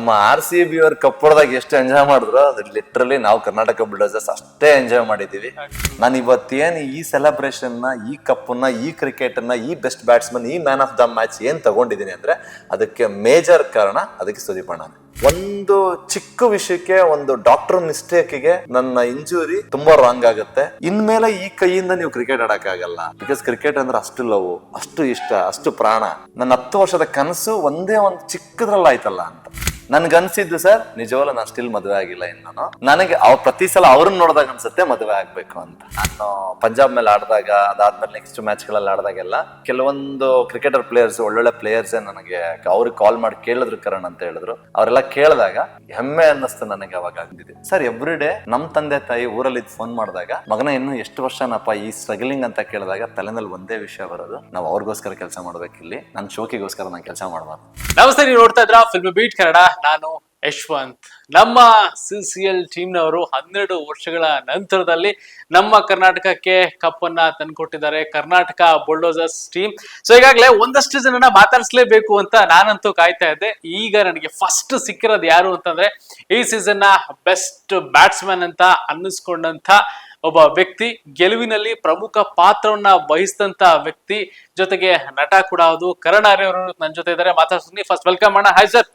ನಮ್ಮ RCB ಅವ್ರ cup ಹೊಡೆದಾಗ ಎಷ್ಟು ಎಂಜಾಯ್ ಮಾಡಿದ್ರು ಅದು ಲಿಟ್ರಲಿ ನಾವು ಕರ್ನಾಟಕ ಬುಲ್ಡೋಸರ್ಸ್ ಅಷ್ಟೇ ಎಂಜಾಯ್ ಮಾಡಿದೀವಿ. ನಾನು ಇವತ್ತೇನು ಈ ಸೆಲೆಬ್ರೇಷನ್ ನ, ಈ ಕಪ್ಪನ್ನ, ಈ ಕ್ರಿಕೆಟ್ ಅನ್ನ, ಈ ಬೆಸ್ಟ್ ಬ್ಯಾಟ್ಸ್ಮನ್, ಈ ಮ್ಯಾನ್ ಆಫ್ ದ ಮ್ಯಾಚ್ ಏನ್ ತಗೊಂಡಿದ್ದೀನಿ ಅಂದ್ರೆ ಅದಕ್ಕೆ ಮೇಜರ್ ಕಾರಣ ಅದಕ್ಕೆ ಸುದೀಪ್ ಅಣ್ಣ. ಒಂದು ಚಿಕ್ಕ ವಿಷಯಕ್ಕೆ, ಒಂದು ಡಾಕ್ಟರ್ ಮಿಸ್ಟೇಕ್ಗೆ ನನ್ನ ಇಂಜುರಿ ತುಂಬಾ ರಾಂಗ್ ಆಗುತ್ತೆ. ಇನ್ಮೇಲೆ ಈ ಕೈಯಿಂದ ನೀವು ಕ್ರಿಕೆಟ್ ಆಡಕ್ ಆಗಲ್ಲ. ಬಿಕಾಸ್ ಕ್ರಿಕೆಟ್ ಅಂದ್ರೆ ಅಷ್ಟು ಲವ್, ಅಷ್ಟು ಇಷ್ಟ, ಅಷ್ಟು ಪ್ರಾಣ. ನನ್ನ 10 ವರ್ಷದ ಕನಸು ಒಂದೇ ಒಂದು ಚಿಕ್ಕದ್ರಲ್ಲಿ ಆಯ್ತಲ್ಲ ಅಂತ ನನ್ಗನ್ಸಿದ್ದು ಸರ್. ನಿಜವಲ್ಲ, ನಾನು ಸ್ಟಿಲ್ ಮದುವೆ ಆಗಿಲ್ಲ ಇನ್ನು. ನನಗೆ ಪ್ರತಿ ಸಲ ಅವ್ರನ್ನ ನೋಡಿದಾಗ ಅನ್ಸುತ್ತೆ ಮದುವೆ ಆಗ್ಬೇಕು ಅಂತ. ನಾನು ಪಂಜಾಬ್ ಮೇಲೆ ಆಡಿದಾಗ, ಅದಾದ್ಮೇಲೆ ನೆಕ್ಸ್ಟ್ ಮ್ಯಾಚ್ ಗಳಲ್ಲಿ ಆಡಿದಾಗೆಲ್ಲ ಕೆಲವೊಂದು ಕ್ರಿಕೆಟರ್ ಪ್ಲೇಯರ್ಸ್, ಒಳ್ಳೊಳ್ಳೆ ಪ್ಲೇಯರ್ಸ್ ನನಗೆ ಅವ್ರಿಗೆ ಕಾಲ್ ಮಾಡಿ ಕೇಳಿದ್ರು ಕರಣ್ ಅಂತ ಹೇಳಿದ್ರು. ಅವರೆಲ್ಲ ಕೇಳಿದಾಗ ಹೆಮ್ಮೆ ಅನ್ನಿಸ್ತು ನನಗೆ. ಅವಾಗ ಆಗ್ತಿದೆ ಸರ್, ಎವ್ರಿ ಡೇ ನಮ್ ತಂದೆ ತಾಯಿ ಊರಲ್ಲಿ ಫೋನ್ ಮಾಡಿದಾಗ, ಮಗನ ಇನ್ನು ಎಷ್ಟು ವರ್ಷನಪ್ಪ ಈ ಸ್ಟ್ರಗಲಿಂಗ್ ಅಂತ ಕೇಳಿದಾಗ ತಲೆನಲ್ಲಿ ಒಂದೇ ವಿಷಯ ಬರೋದು, ನಾವು ಅವ್ರಿಗೋಸ್ಕರ ಕೆಲಸ ಮಾಡ್ಬೇಕು, ಇಲ್ಲಿ ನನ್ನ ಶೋಕಿಗೋಸ್ಕರ ನಾನು ಕೆಲಸ ಮಾಡಬಾರ್ದು. ನಮಸ್ತೆ, ನೀವು ನೋಡ್ತಾ ಇದ್ರ ಫಿಲ್ಮ್ ಬೀಟ್ ಕನ್ನಡ. ನಾನು ಯಶವಂತ್. ನಮ್ಮ CCL ಟೀಮ್ ನವರು 12 ವರ್ಷಗಳ ನಂತರದಲ್ಲಿ ನಮ್ಮ ಕರ್ನಾಟಕಕ್ಕೆ ಕಪ್ ಅನ್ನ ತಂದ್ಕೊಟ್ಟಿದ್ದಾರೆ, ಕರ್ನಾಟಕ ಬುಲ್ಡೋಸರ್ಸ್ ಟೀಮ್. ಸೊ ಈಗಾಗಲೇ ಒಂದಷ್ಟು ಜನನ ಮಾತಾಡಿಸ್ಲೇಬೇಕು ಅಂತ ನಾನಂತೂ ಕಾಯ್ತಾ ಇದ್ದೆ. ಈಗ ನನಗೆ ಫಸ್ಟ್ ಸಿಕ್ಕಿರೋದು ಯಾರು ಅಂತಂದ್ರೆ, ಈ ಸೀಸನ್ ನ ಬೆಸ್ಟ್ ಬ್ಯಾಟ್ಸ್ಮನ್ ಅಂತ ಅನ್ನಿಸ್ಕೊಂಡಂತ ಒಬ್ಬ ವ್ಯಕ್ತಿ, ಗೆಲುವಿನಲ್ಲಿ ಪ್ರಮುಖ ಪಾತ್ರವನ್ನ ವಹಿಸಿದಂತ ವ್ಯಕ್ತಿ, ಜೊತೆಗೆ ನಟ ಕೂಡ ಹೌದು. ಕರಣ್ ಆರ್ಯ ಅವರು ನನ್ನ ಜೊತೆ ಇದ್ದಾರೆ, ಮಾತಾಡ್ತೀನಿ. ಫಸ್ಟ್ ವೆಲ್ಕಮ್ ಅಣ್ಣ. Hi sir.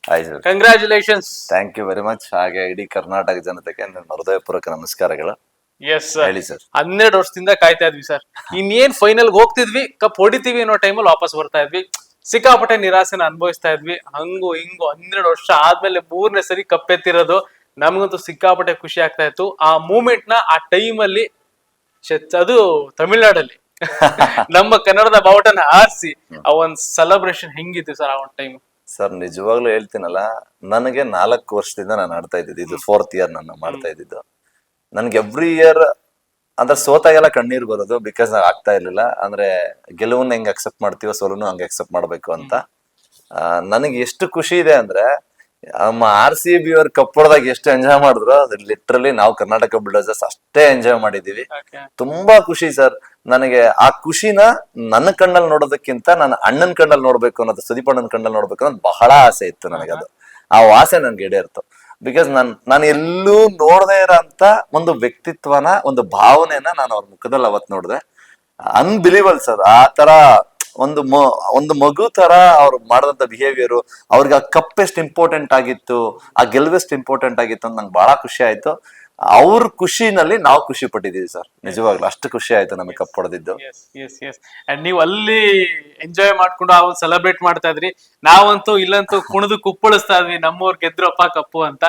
Hi sir. Congratulations. Thank you very much. ಹಾಗೆ ಇಡೀ ಕರ್ನಾಟಕ ಜನತೆಗೆ ನನ್ನ ಹೃದಯಪೂರ್ವಕ ನಮಸ್ಕಾರಗಳು. Yes sir. ಹೇಳಿ ಸರ್. 12 ವರ್ಷದಿಂದ ಕಾಯ್ತಾ ಇದ್ವಿ ಸರ್. ಇನ್ನೇನ್ ಫೈನಲ್ ಹೋಗ್ತಿದ್ವಿ, ಕಪ್ ಹೊಡಿತೀವಿ ಅನ್ನೋ ಟೈಮಲ್ಲಿ ವಾಪಸ್ ಬರ್ತಾ ಇದ್ವಿ. ಸಿಕ್ಕಾಪಟ್ಟೆ ನಿರಾಸೆನ ಅನುಭವಿಸ್ತಾ ಇದ್ವಿ. ಹಂಗು ಹಿಂಗು 12 ವರ್ಷ ಆದ್ಮೇಲೆ 3ನೇ ಸರಿ ಕಪ್ ಎತ್ತಿರೋದು ನಮ್ಗಂತೂ ಸಿಕ್ಕಾಪಟ್ಟೆ ಖುಷಿ ಆಗ್ತಾ ಇತ್ತು. ಆ ಮೂಮೆಂಟ್ ನ ಆ ಟೈಮ್ ಅಲ್ಲಿ, ಅದು ತಮಿಳ್ನಾಡಲ್ಲಿ ನಮ್ಮ ಕನ್ನಡದ ಬಾವುಟನ ಆರಿಸಿ ಆ ಒಂದ್ ಸೆಲೆಬ್ರೇಷನ್ ಹೆಂಗಿತ್ತು ಸರ್ ಆ ಒಂದ್ ಟೈಮ್? ಸರ್ ನಿಜವಾಗ್ಲೂ ಹೇಳ್ತೀನಲ್ಲ, ನನಗೆ 4 ವರ್ಷದಿಂದ ನಾನು ಆಡ್ತಾ ಇದ್ದಿದ್ದು, ಇದು 4th ಇಯರ್ ನಾನು ಮಾಡ್ತಾ ಇದ್ದಿದ್ದು. ನನ್ಗೆ ಎವ್ರಿ ಇಯರ್ ಅಂದ್ರೆ ಸೋತಾಗೆಲ್ಲ ಕಣ್ಣೀರ್ ಬರೋದು. ಬಿಕಾಸ್ ನಾವ್ ಆಗ್ತಾ ಇರ್ಲಿಲ್ಲ. ಅಂದ್ರೆ ಗೆಲುವನ್ನ ಹೆಂಗ್ ಅಕ್ಸೆಪ್ಟ್ ಮಾಡ್ತೀವೋ, ಸೋಲನ್ನು ಹಂಗೆ ಅಕ್ಸೆಪ್ಟ್ ಮಾಡ್ಬೇಕು ಅಂತ. ನನಗೆ ಎಷ್ಟು ಖುಷಿ ಇದೆ ಅಂದ್ರೆ, ನಮ್ಮ RCB ಅವ್ರ ಕಪ್ ಹೊಡೆದಾಗ ಎಷ್ಟು ಎಂಜಾಯ್ ಮಾಡಿದ್ರು ಅದು ಲಿಟ್ರಲಿ ನಾವು ಕರ್ನಾಟಕ ಬುಲ್ಡೋಸರ್ಸ್ ಅಷ್ಟೇ ಎಂಜಾಯ್ ಮಾಡಿದೀವಿ. ತುಂಬಾ ಖುಷಿ ಸರ್. ನನಗೆ ಆ ಖುಷಿನ ನನ್ನ ಕಣ್ಣಲ್ಲಿ ನೋಡೋದಕ್ಕಿಂತ ನನ್ನ ಅಣ್ಣನ ಕಣ್ಣಲ್ಲಿ ನೋಡ್ಬೇಕು ಅನ್ನೋದು, ಸುದೀಪ್ ಅಣ್ಣನ ಕಣ್ಣಲ್ಲಿ ನೋಡ್ಬೇಕು ಅನ್ನೋದು ಬಹಳ ಆಸೆ ಇತ್ತು ನನಗೆ. ಅದು ಆ ಆಸೆ ನನ್ಗೆ ಈಡೇರ್ತು. ಬಿಕಾಸ್ ನಾನು ಎಲ್ಲೂ ನೋಡದೇ ಇರೋಂತ ಒಂದು ವ್ಯಕ್ತಿತ್ವನ, ಒಂದು ಭಾವನೆನ ನಾನು ಅವ್ರ ಮುಖದಲ್ಲಿ ಅವತ್ ನೋಡಿದೆ. ಅನ್ಬಿಲೀವಲ್ ಸರ್. ಆ ತರ ಒಂದು ಮಗು ತರ ಅವ್ರು ಮಾಡಿದಂತ ಬಿಹೇವಿಯರ್, ಅವ್ರಿಗೆ ಆ ಕಪ್ ಎಷ್ಟು ಇಂಪಾರ್ಟೆಂಟ್ ಆಗಿತ್ತು, ಆ ಗೆಲುವೆಷ್ಟು ಇಂಪಾರ್ಟೆಂಟ್ ಆಗಿತ್ತು ಅಂತ ನಂಗೆ ಬಹಳ ಖುಷಿ ಆಯ್ತು. ಅವ್ರ ಖುಷಿನಲ್ಲಿ ನಾವು ಖುಷಿ ಪಟ್ಟಿದೀವಿ ಸರ್. ನಿಜವಾಗ್ಲೂ ಅಷ್ಟು ಖುಷಿ ಆಯ್ತು ನಮಗೆ ಕಪ್ ಹೊಡೆದಿದ್ದು. ಅಂಡ್ ನೀವು ಅಲ್ಲಿ ಎಂಜಾಯ್ ಮಾಡ್ಕೊಂಡು ಆ ಒಂದು ಸೆಲೆಬ್ರೇಟ್ ಮಾಡ್ತಾ ಇದ್ರಿ. ನಾವಂತೂ ಇಲ್ಲಂತೂ ಕುಣಿದು ಕುಪ್ಪಳಿಸ್ತಾ ಇದ್ವಿ, ನಮ್ಮವ್ರು ಗೆದ್ರಪ್ಪ ಕಪ್ಪು ಅಂತ.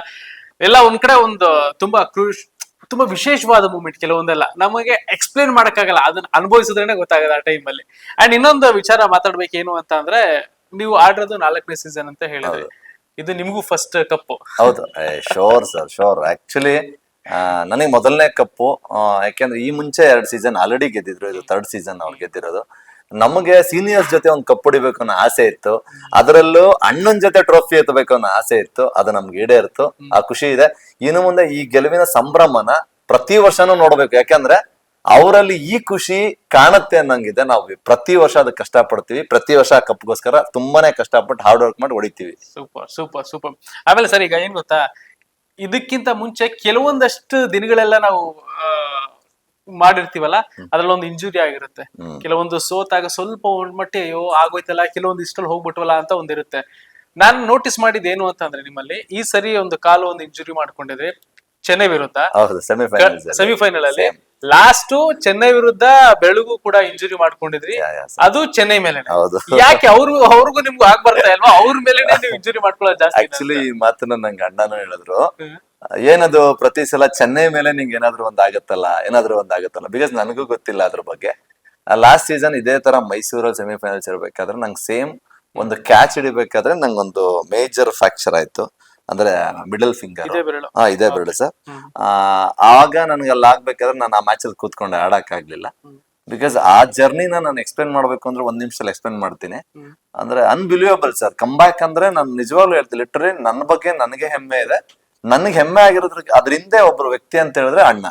ಎಲ್ಲ ಒಂದ್ ಕಡೆ ಒಂದು ತುಂಬಾ ವಿಶೇಷವಾದ ಮೂಮೆಂಟ್. ಕೆಲವೊಂದೆಲ್ಲ ನಮಗೆ ಎಕ್ಸ್ಪ್ಲೇನ್ ಮಾಡಕ್ಕಾಗಲ್ಲ, ಅದನ್ನ ಅನುಭವಿಸಿದ್ರೇನೆ ಗೊತ್ತಾಗಲ್ಲ ಆ ಟೈಮ್ ಅಲ್ಲಿ. ಅಂಡ್ ಇನ್ನೊಂದು ವಿಚಾರ ಮಾತಾಡ್ಬೇಕೇನು ಅಂತ ಅಂದ್ರೆ, ನೀವು ಆಡಿರೋದು 4ನೇ ಸೀಸನ್ ಅಂತ ಹೇಳಿದ್ರಿ. ಇದು ನಿಮಗೂ ಫಸ್ಟ್ ಕಪ್ಪು? ಹೌದು, ಶೋರ್ ಸರ್, ಶೋರ್. ಆಕ್ಚುಲಿ ನನಗೆ ಮೊದಲನೇ ಕಪ್ಪು. ಯಾಕೆಂದ್ರೆ ಈ ಮುಂಚೆ 2 ಸೀಸನ್ ಆಲ್ರೆಡಿ ಗೆದ್ದಿದ್ರು, ಇದು 3rd ಸೀಸನ್ ಅವ್ರು ಗೆದ್ದಿರೋದು. ನಮಗೆ ಸೀನಿಯರ್ಸ್ ಜೊತೆ ಒಂದು ಕಪ್ ಹೊಡಿಬೇಕು ಅನ್ನೋ ಆಸೆ ಇತ್ತು. ಅದರಲ್ಲೂ ಅಣ್ಣನ ಜೊತೆ ಟ್ರೋಫಿ ಎತ್ತಬೇಕು ಅನ್ನೋ ಆಸೆ ಇತ್ತು. ಅದು ನಮ್ಗೆ ಈಡೇರ್ತು. ಆ ಖುಷಿ ಇದೆ. ಇನ್ನು ಮುಂದೆ ಈ ಗೆಲುವಿನ ಸಂಭ್ರಮನ ಪ್ರತಿ ವರ್ಷನೂ ನೋಡ್ಬೇಕು. ಯಾಕಂದ್ರೆ ಅವರಲ್ಲಿ ಈ ಖುಷಿ ಕಾಣುತ್ತೆ ಅನ್ನಂಗಿದೆ. ನಾವು ಪ್ರತಿ ವರ್ಷ ಅದಕ್ಕೆ ಕಷ್ಟ ಪಡ್ತೀವಿ. ಪ್ರತಿ ವರ್ಷ ಆ ಕಪ್ಗೋಸ್ಕರ ತುಂಬಾನೇ ಕಷ್ಟಪಟ್ಟು ಹಾರ್ಡ್ ವರ್ಕ್ ಮಾಡಿ ಹೊಡಿತೀವಿ. Super super super. ಆಮೇಲೆ ಸರ್, ಈಗ ಏನ್ ಗೊತ್ತಾ, ಇದಕ್ಕಿಂತ ಮುಂಚೆ ಕೆಲವೊಂದಷ್ಟು ದಿನಗಳೆಲ್ಲ ನಾವು ಮಾಡಿರ್ತೀವಲ್ಲ, ಅದ್ರಲ್ಲೊಂದು ಇಂಜುರಿ ಆಗಿರುತ್ತೆ. ಕೆಲವೊಂದು ಸೋತಾಗ ಸ್ವಲ್ಪ ಮಟ್ಟಿ ಅಯ್ಯೋ ಆಗೋಯ್ತಲ್ಲ, ಕೆಲವೊಂದು ಇಷ್ಟಲ್ಲಿ ಹೋಗ್ಬಿಟ್ವಲ್ಲ ಅಂತ ಒಂದಿರುತ್ತೆ. ನಾನು ನೋಟಿಸ್ ಮಾಡಿದ್ ಏನು ಅಂತಂದ್ರೆ, ನಿಮ್ಮಲ್ಲಿ ಈ ಸರಿ ಒಂದು ಇಂಜುರಿ ಮಾಡ್ಕೊಂಡಿದ್ರಿ ಚೆನ್ನೈ ವಿರುದ್ಧ ಸೆಮಿಫೈನಲ್ ಅಲ್ಲಿ. ಲಾಸ್ಟ್ ಚೆನ್ನೈ ವಿರುದ್ಧ ಬೆಳಗು ಕೂಡ ಇಂಜುರಿ ಮಾಡ್ಕೊಂಡಿದ್ರಿ, ಅದು ಚೆನ್ನೈ ಮೇಲೆ. ಯಾಕೆ ಅವ್ರಿಗೂ ನಿಮ್ಗೂ ಆಗ್ಬರ್ತಾ ಇಲ್ವಾ? ಅವ್ರ ಮೇಲೆ ನೀವು ಇಂಜುರಿ ಮಾಡ್ಕೊಳ್ಳೋದು ಜಾಸ್ತಿ? ಆಕ್ಚುಲಿ ಈ ಮಾತನ್ನ ನಂಗೆ ಅಣ್ಣನೂ ಹೇಳಿದ್ರು, ಏನದು ಪ್ರತಿ ಸಲ ಚೆನ್ನೈ ಮೇಲೆ ನಿಂಗೆ ಏನಾದ್ರು ಒಂದಾಗತ್ತಲ್ಲ. ಬಿಕಾಸ್ ನನಗೂ ಗೊತ್ತಿಲ್ಲ ಅದ್ರ ಬಗ್ಗೆ. ಲಾಸ್ಟ್ ಸೀಸನ್ ಇದೇ ತರ ಮೈಸೂರಲ್ಲಿ ಸೆಮಿಫೈನಲ್ಸ್ ಇರ್ಬೇಕಾದ್ರೆ ನಂಗೆ ಸೇಮ್ ಒಂದು ಕ್ಯಾಚ್ ಹಿಡಿಬೇಕಾದ್ರೆ ನಂಗೊಂದು ಮೇಜರ್ ಫ್ರಾಕ್ಚರ್ ಆಯ್ತು. ಅಂದ್ರೆ ಮಿಡಲ್ ಫಿಂಗರ್, ಇದೇ ಬೆರಳು ಸರ್. ಆಗ ನನ್ಗೆ ಅಲ್ಲಿ ಆಗ್ಬೇಕಾದ್ರೆ ನಾನು ಆ ಮ್ಯಾಚ್ ಅಲ್ಲಿ ಕೂತ್ಕೊಂಡೆ, ಆಡಕ್ ಆಗ್ಲಿಲ್ಲ. ಬಿಕಾಸ್ ಆ ಜರ್ನಿನ ನಾನು ಎಕ್ಸ್ಪ್ಲೇನ್ ಮಾಡ್ಬೇಕು ಅಂದ್ರೆ 1 ನಿಮಿಷದಲ್ಲಿ ಎಕ್ಸ್ಪ್ಲೇನ್ ಮಾಡ್ತೀನಿ. ಅಂದ್ರೆ ಅನ್ಬಿಲಿಯಬಲ್ ಸರ್. ಕಮ್ ಬ್ಯಾಕ್ ಅಂದ್ರೆ ನಾನು ನಿಜವಾಗ್ಲೂ ಹೇಳ್ತೀನಿ, ಲಿಟರಲಿ ನನ್ನ ಬಗ್ಗೆ ನನಗೆ ಹೆಮ್ಮೆ ಇದೆ. ನನಗೆ ಹೆಮ್ಮೆ ಆಗಿರೋದ್ರ ಅದ್ರ ಹಿಂದೆ ಒಬ್ರು ವ್ಯಕ್ತಿ ಅಂತ ಹೇಳಿದ್ರೆ ಅಣ್ಣ.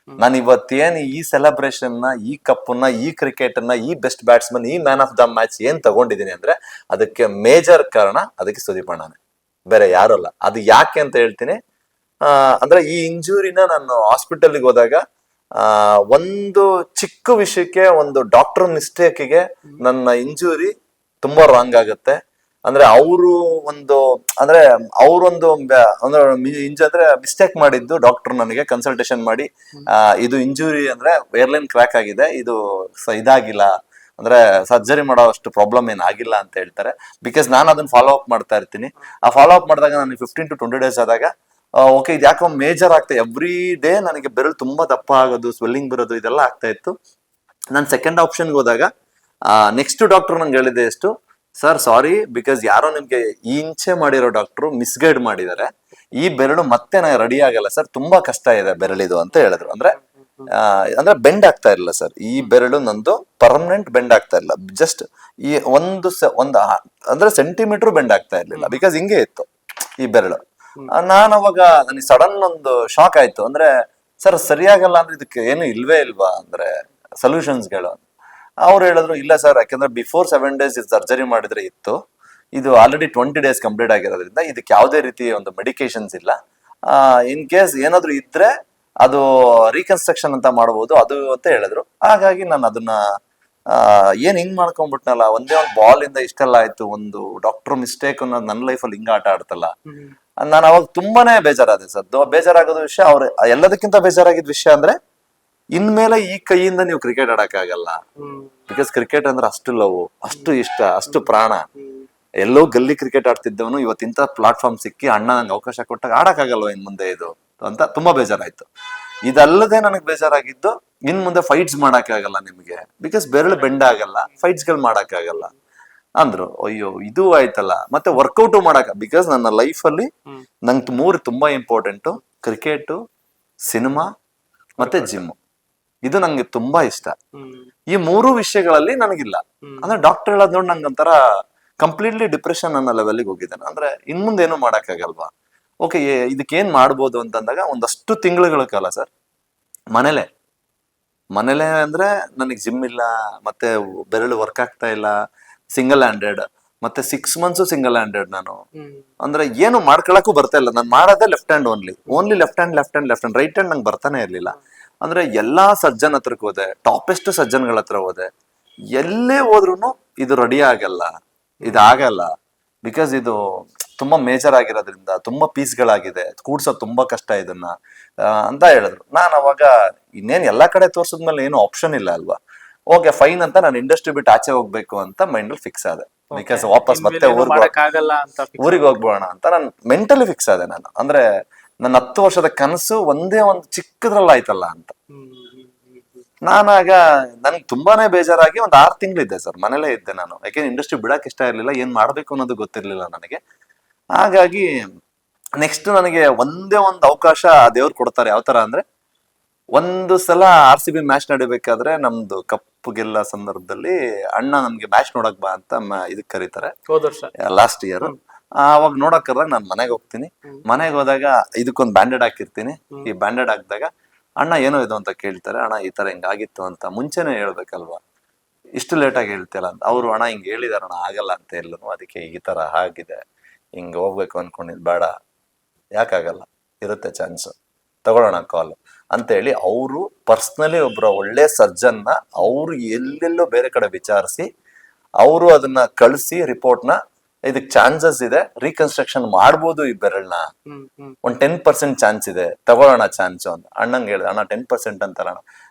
ನಾನು ಇವತ್ತೇನು ಈ ಸೆಲೆಬ್ರೇಷನ್ ನ, ಈ ಕಪ್ಪನ್ನ, ಈ ಕ್ರಿಕೆಟ್ ಅನ್ನ, ಈ ಬೆಸ್ಟ್ ಬ್ಯಾಟ್ಸ್ಮನ್, ಈ ಮ್ಯಾನ್ ಆಫ್ ದ ಮ್ಯಾಚ್ ಏನ್ ತಗೊಂಡಿದ್ದೀನಿ ಅಂದ್ರೆ ಅದಕ್ಕೆ ಮೇಜರ್ ಕಾರಣ ಅದಕ್ಕೆ ಸುದೀಪ್ ಅಣ್ಣನೇ. ಬೇರೆ ಯಾರು ಅಲ್ಲ. ಅದು ಯಾಕೆ ಅಂತ ಹೇಳ್ತೀನಿ. ಅಂದ್ರೆ ಈ ಇಂಜುರಿನ ನಾನು ಹಾಸ್ಪಿಟಲ್ಗೆ ಹೋದಾಗ ಒಂದು ಚಿಕ್ಕ ವಿಷಯಕ್ಕೆ ಒಂದು ಡಾಕ್ಟರ್ ಮಿಸ್ಟೇಕ್ಗೆ ನನ್ನ ಇಂಜುರಿ ತುಂಬಾ ರಾಂಗ್ ಆಗುತ್ತೆ. ಅಂದ್ರೆ ಅವರು ಒಂದು ಅಂದ್ರೆ ಅವರೊಂದು ಅಂದ್ರೆ ಮಿಸ್ಟೇಕ್ ಮಾಡಿದ್ದು ಡಾಕ್ಟರ್ ನನಗೆ ಕನ್ಸಲ್ಟೇಷನ್ ಮಾಡಿ ಇದು ಇಂಜುರಿ ಅಂದ್ರೆ ಏರ್ಲೈನ್ ಕ್ರ್ಯಾಕ್ ಆಗಿದೆ, ಇದು ಇದಾಗಿಲ್ಲ, ಅಂದ್ರೆ ಸರ್ಜರಿ ಮಾಡೋ ಅಷ್ಟು ಪ್ರಾಬ್ಲಮ್ ಏನಾಗಿಲ್ಲ ಅಂತ ಹೇಳ್ತಾರೆ. ಬಿಕಾಸ್ ನಾನು ಅದನ್ನ ಫಾಲೋ ಅಪ್ ಮಾಡ್ತಾ ಇರ್ತೀನಿ. ಆ ಫಾಲೋ ಅಪ್ ಮಾಡಿದಾಗ ನನಗೆ 15 to 20 days ಆದಾಗ ಓಕೆ ಇದು ಯಾಕೋ ಮೇಜರ್ ಆಗ್ತಾ ಎವ್ರಿ ಡೇ ನನಗೆ ಬೆರಳು ತುಂಬಾ ದಪ್ಪ ಆಗೋದು, ಸ್ವೆಲ್ಲಿಂಗ್ ಬರೋದು, ಇದೆಲ್ಲ ಆಗ್ತಾ ಇತ್ತು. ನಾನು ಸೆಕೆಂಡ್ ಆಪ್ಷನ್ಗೆ ಹೋದಾಗ ನೆಕ್ಸ್ಟ್ ಡಾಕ್ಟರ್ ನಂಗೆ ಹೇಳಿದೆ ಎಷ್ಟು, ಸರ್ ಸಾರಿ, ಬಿಕಾಸ್ ಯಾರೋ ನಿಮ್ಗೆ ಈ ಇಂಚೆ ಮಾಡಿರೋ ಡಾಕ್ಟ್ರು ಮಿಸ್ಗೈಡ್ ಮಾಡಿದ್ದಾರೆ, ಈ ಬೆರಳು ಮತ್ತೆ ರೆಡಿ ಆಗಲ್ಲ ಸರ್, ತುಂಬಾ ಕಷ್ಟ ಇದೆ ಬೆರಳಿದು ಅಂತ ಹೇಳಿದ್ರು. ಅಂದ್ರೆ ಬೆಂಡ್ ಆಗ್ತಾ ಇರಲಿಲ್ಲ ಸರ್, ಈ ಬೆರಳು ನಂದು ಪರ್ಮನೆಂಟ್ ಬೆಂಡ್ ಆಗ್ತಾ ಇಲ್ಲ, ಜಸ್ಟ್ ಈ ಒಂದು ಅಂದ್ರೆ ಸೆಂಟಿಮೀಟರ್ ಬೆಂಡ್ ಆಗ್ತಾ ಇರ್ಲಿಲ್ಲ, ಬಿಕಾಸ್ ಹಿಂಗೆ ಇತ್ತು ಈ ಬೆರಳು. ನಾನು ಅವಾಗ ನನಗೆ ಸಡನ್ ಒಂದು ಶಾಕ್ ಆಯ್ತು. ಅಂದ್ರೆ ಸರ್ ಸರಿಯಾಗಲ್ಲ ಅಂದ್ರೆ ಇದಕ್ಕೆ ಏನು ಇಲ್ವೇ ಇಲ್ವಾ ಅಂದ್ರೆ ಸೊಲ್ಯೂಷನ್ಸ್ಗಳು? ಅವ್ರು ಹೇಳಿದ್ರು ಇಲ್ಲ ಸರ್, ಯಾಕಂದ್ರೆ ಬಿಫೋರ್ 7 days ಸರ್ಜರಿ ಮಾಡಿದ್ರೆ ಇತ್ತು, ಇದು ಆಲ್ರೆಡಿ 20 days ಕಂಪ್ಲೀಟ್ ಆಗಿರೋದ್ರಿಂದ ಇದಕ್ಕೆ ಯಾವುದೇ ರೀತಿ ಒಂದು ಮೆಡಿಕೇಶನ್ಸ್ ಇಲ್ಲ. ಇನ್ ಕೇಸ್ ಏನಾದ್ರು ಇದ್ರೆ ಅದು ರೀಕನ್ಸ್ಟ್ರಕ್ಷನ್ ಅಂತ ಮಾಡಬಹುದು ಅದು ಅಂತ ಹೇಳಿದ್ರು. ಹಾಗಾಗಿ ನಾನು ಅದನ್ನ ಏನ್ ಹಿಂಗ್ ಮಾಡ್ಕೊಂಡ್ಬಿಟ್ನಲ್ಲ, ಒಂದೇ ಒಂದು ಬಾಲ್ ಇಂದ ಇಷ್ಟೆಲ್ಲ ಆಯ್ತು, ಒಂದು ಡಾಕ್ಟರ್ ಮಿಸ್ಟೇಕ್ ಅನ್ನೋದು ನನ್ನ ಲೈಫಲ್ಲಿ ಹಿಂಗ ಆಟ ಆಡ್ತಲ್ಲ. ನಾನು ಅವಾಗ ತುಂಬಾನೇ ಬೇಜಾರಾದೆ ಸರ್. ಬೇಜಾರಾಗೋದು ವಿಷಯ, ಅವ್ರು ಎಲ್ಲದಕ್ಕಿಂತ ಬೇಜಾರಾಗಿದ್ ವಿಷಯ ಅಂದ್ರೆ ಇನ್ಮೇಲೆ ಈ ಕೈಯಿಂದ ನೀವು ಕ್ರಿಕೆಟ್ ಆಡಕ್ ಆಗಲ್ಲ. ಬಿಕಾಸ್ ಕ್ರಿಕೆಟ್ ಅಂದ್ರೆ ಅಷ್ಟು ಲವ್, ಅಷ್ಟು ಇಷ್ಟ, ಅಷ್ಟು ಪ್ರಾಣ. ಎಲ್ಲೋ ಗಲ್ಲಿ ಕ್ರಿಕೆಟ್ ಆಡ್ತಿದ್ದವನು ಇವತ್ತಿಂತ ಪ್ಲಾಟ್ಫಾರ್ಮ್ ಸಿಕ್ಕಿ ಅಣ್ಣ ನಂಗೆ ಅವಕಾಶ ಕೊಟ್ಟಾಗ ಆಡಕ್ಕಾಗಲ್ವ ಇನ್ ಮುಂದೆ ಇದು ಅಂತ ತುಂಬಾ ಬೇಜಾರಾಯ್ತು. ಇದಲ್ಲದೆ ನನಗೆ ಬೇಜಾರಾಗಿದ್ದು, ಇನ್ ಮುಂದೆ ಫೈಟ್ಸ್ ಮಾಡಕ್ ಆಗಲ್ಲ ನಿಮ್ಗೆ, ಬಿಕಾಸ್ ಬೆರಳು ಬೆಂಡ್ ಆಗಲ್ಲ, ಫೈಟ್ಸ್ ಗಳು ಮಾಡಕ್ ಆಗಲ್ಲ ಅಂದ್ರು. ಅಯ್ಯೋ ಇದು ಆಯ್ತಲ್ಲ. ಮತ್ತೆ ವರ್ಕೌಟ್ ಮಾಡಕ್, ಬಿಕಾಸ್ ನನ್ನ ಲೈಫ್ ಅಲ್ಲಿ ನಂಗೆ 3 ತುಂಬಾ ಇಂಪಾರ್ಟೆಂಟ್: ಕ್ರಿಕೆಟ್, ಸಿನಿಮಾ ಮತ್ತೆ ಜಿಮ್. ಇದು ನಂಗೆ ತುಂಬಾ ಇಷ್ಟ. ಈ 3 ವಿಷಯಗಳಲ್ಲಿ ನನಗಿಲ್ಲ. ಅಂದ್ರೆ ಡಾಕ್ಟರ್ ಹೇಳೋದ್ ನೋಡಿ ನಂಗೆ ಒಂಥರ ಕಂಪ್ಲೀಟ್ಲಿ ಡಿಪ್ರೆಷನ್ ಅನ್ನೋ ಲೆವೆಲ್ಗೆ ಹೋಗಿದ್ದಾನೆ. ಅಂದ್ರೆ ಇನ್ ಮುಂದೆ ಏನು ಮಾಡಕ್ ಆಗಲ್ವಾ? ಓಕೆ, ಇದಕ್ಕೆ ಏನ್ ಮಾಡ್ಬೋದು ಅಂತಂದಾಗ ಒಂದಷ್ಟು ತಿಂಗಳುಗಳ ಕಾಲ ಸರ್ ಮನೇಲೆ ಅಂದ್ರೆ ನನಗೆ ಜಿಮ್ ಇಲ್ಲ, ಮತ್ತೆ ಬೆರಳು ವರ್ಕ್ ಆಗ್ತಾ ಇಲ್ಲ, ಸಿಂಗಲ್ ಹ್ಯಾಂಡೆಡ್, ಮತ್ತೆ 6 months ಸಿಂಗಲ್ ಹ್ಯಾಂಡೆಡ್. ನಾನು ಅಂದ್ರೆ ಏನು ಮಾಡ್ಕೊಳಕ್ಕೂ ಬರ್ತಾ ಇಲ್ಲ. ನಾನು ಮಾಡೋದೇ left hand only left hand, right hand ನಂಗೆ ಬರ್ತಾನೆ ಇರ್ಲಿಲ್ಲ. ಅಂದ್ರೆ ಎಲ್ಲಾ ಸರ್ಜನ್ ಹತ್ರಕ್ಕೆ ಹೋದೆ, ಟಾಪೆಸ್ಟ್ ಸರ್ಜನ್ಗಳ ಹತ್ರ ಹೋದೆ, ಎಲ್ಲೇ ಹೋದ್ರು ಇದು ರೆಡಿ ಆಗಲ್ಲ, ಇದಾಗಲ್ಲ, ಬಿಕಾಸ್ ಇದು ತುಂಬಾ ಮೇಜರ್ ಆಗಿರೋದ್ರಿಂದ ತುಂಬಾ ಪೀಸ್ಗಳಾಗಿದೆ, ಕೂಡ್ಸೋದು ತುಂಬಾ ಕಷ್ಟ ಇದನ್ನ ಅಂತ ಹೇಳಿದ್ರು. ನಾನು ಅವಾಗ ಇನ್ನೇನ್ ಎಲ್ಲಾ ಕಡೆ ತೋರ್ಸಿದ್ಮೇಲೆ ಏನು ಆಪ್ಷನ್ ಇಲ್ಲ ಅಲ್ವಾ, ಓಕೆ ಫೈನ್ ಅಂತ ನಾನು ಇಂಡಸ್ಟ್ರಿ ಬಿಟ್ಟು ಆಚೆ ಹೋಗ್ಬೇಕು ಅಂತ ಮೈಂಡ್ ಅಲ್ಲಿ ಫಿಕ್ಸ್ ಆದೆ. ಬಿಕಾಸ್ ವಾಪಸ್ ಮತ್ತೆ ಊರಿಗೆ ಹೋಗ್ಬೋಣ ಅಂತ ನಾನು ಮೆಂಟಲಿ ಫಿಕ್ಸ್ ಆದೆ. ನಾನು ಅಂದ್ರೆ ನನ್ನ 10 ವರ್ಷದ ಕನಸು ಒಂದೇ ಒಂದು ಚಿಕ್ಕದ್ರಲ್ಲಿ ಆಯ್ತಲ್ಲ ಅಂತ. ನಾನಾಗ ನನ್ಗೆ ತುಂಬಾನೇ ಬೇಜಾರಾಗಿ ಒಂದು 6 ತಿಂಗಳಿದ್ದೆ ಸರ್, ಮನೇಲೇ ಇದ್ದೆ ನಾನು. ಯಾಕೆಂದ್ರೆ ಇಂಡಸ್ಟ್ರಿ ಬಿಡಕ್ ಇಷ್ಟ ಇರ್ಲಿಲ್ಲ, ಏನ್ ಮಾಡ್ಬೇಕು ಅನ್ನೋದು ಗೊತ್ತಿರ್ಲಿಲ್ಲ ನನಗೆ. ಹಾಗಾಗಿ ನೆಕ್ಸ್ಟ್ ನನಗೆ ಒಂದೇ ಒಂದು ಅವಕಾಶ ದೇವ್ರು ಕೊಡ್ತಾರೆ. ಯಾವ ತರ ಅಂದ್ರೆ, ಒಂದು ಸಲ RCB ಮ್ಯಾಚ್ ನಡಿಬೇಕಾದ್ರೆ ನಮ್ದು ಕಪ್ ಗೆಲ್ಲ ಸಂದರ್ಭದಲ್ಲಿ ಅಣ್ಣ ನಮ್ಗೆ ಮ್ಯಾಚ್ ನೋಡಕ್ ಬಾ ಅಂತ ಇದಕ್ ಕರೀತಾರೆ, ಲಾಸ್ಟ್ ಇಯರ್. ಅವಾಗ ನೋಡಕ್ ಕರೆದಾಗ ನಾನು ಮನೆಗೆ ಹೋಗ್ತೀನಿ. ಮನೆಗೆ ಹೋದಾಗ ಇದಕ್ಕೊಂದು ಬ್ಯಾಂಡೆಡ್ ಹಾಕಿರ್ತೀನಿ. ಈ ಬ್ಯಾಂಡೆಡ್ ಹಾಕಿದಾಗ ಅಣ್ಣ ಏನೋ ಇದು ಅಂತ ಕೇಳ್ತಾರೆ. ಅಣ್ಣ ಈ ತರ ಹಿಂಗಾಗಿತ್ತು ಅಂತ ಮುಂಚೆನೆ ಹೇಳ್ಬೇಕಲ್ವಾ, ಇಷ್ಟು ಲೇಟ್ ಆಗಿ ಹೇಳ್ತಿಲ್ಲ ಅಂತ. ಅವ್ರು ಅಣ್ಣ ಹಿಂಗ್ ಹೇಳಿದಾರಣ್ಣ, ಆಗಲ್ಲ ಅಂತ ಎಲ್ಲನು, ಅದಕ್ಕೆ ಈ ತರ ಆಗಿದೆ, ಹಿಂಗ್ ಹೋಗ್ಬೇಕು ಅನ್ಕೊಂಡಿದ್, ಬೇಡ ಯಾಕಾಗಲ್ಲ, ಇರುತ್ತೆ ಚಾನ್ಸ್, ತಗೊಳ್ಳೋಣ ಕಾಲ್ ಅಂತ ಹೇಳಿ ಅವರು ಪರ್ಸ್ನಲಿ ಒಬ್ರ ಒಳ್ಳೆ ಸರ್ಜನ್ನ ಅವ್ರು ಎಲ್ಲೆಲ್ಲೋ ಬೇರೆ ಕಡೆ ವಿಚಾರಿಸಿ ಅವರು ಅದನ್ನ ಕಳಿಸಿ ರಿಪೋರ್ಟ್ನ, ಇದಕ್ ಚಾನ್ಸಸ್ ಇದೆ, ರೀಕನ್ಸ್ಟ್ರಕ್ಷನ್ ಮಾಡ್ಬೋದು ಈ ಬೆರಳ್ನ, ಒಂದ್ 10% ಚಾನ್ಸ್ ಇದೆ, ತಗೊಳ್ಳೋಣ ಚಾನ್ಸ್ ಅಂತ. ಅಣ್ಣಂಗೆ ಹೇಳಿದೆ, ಅಣ್ಣ 10% ಅಂತಲ್ಲ ಅಣ್ಣ,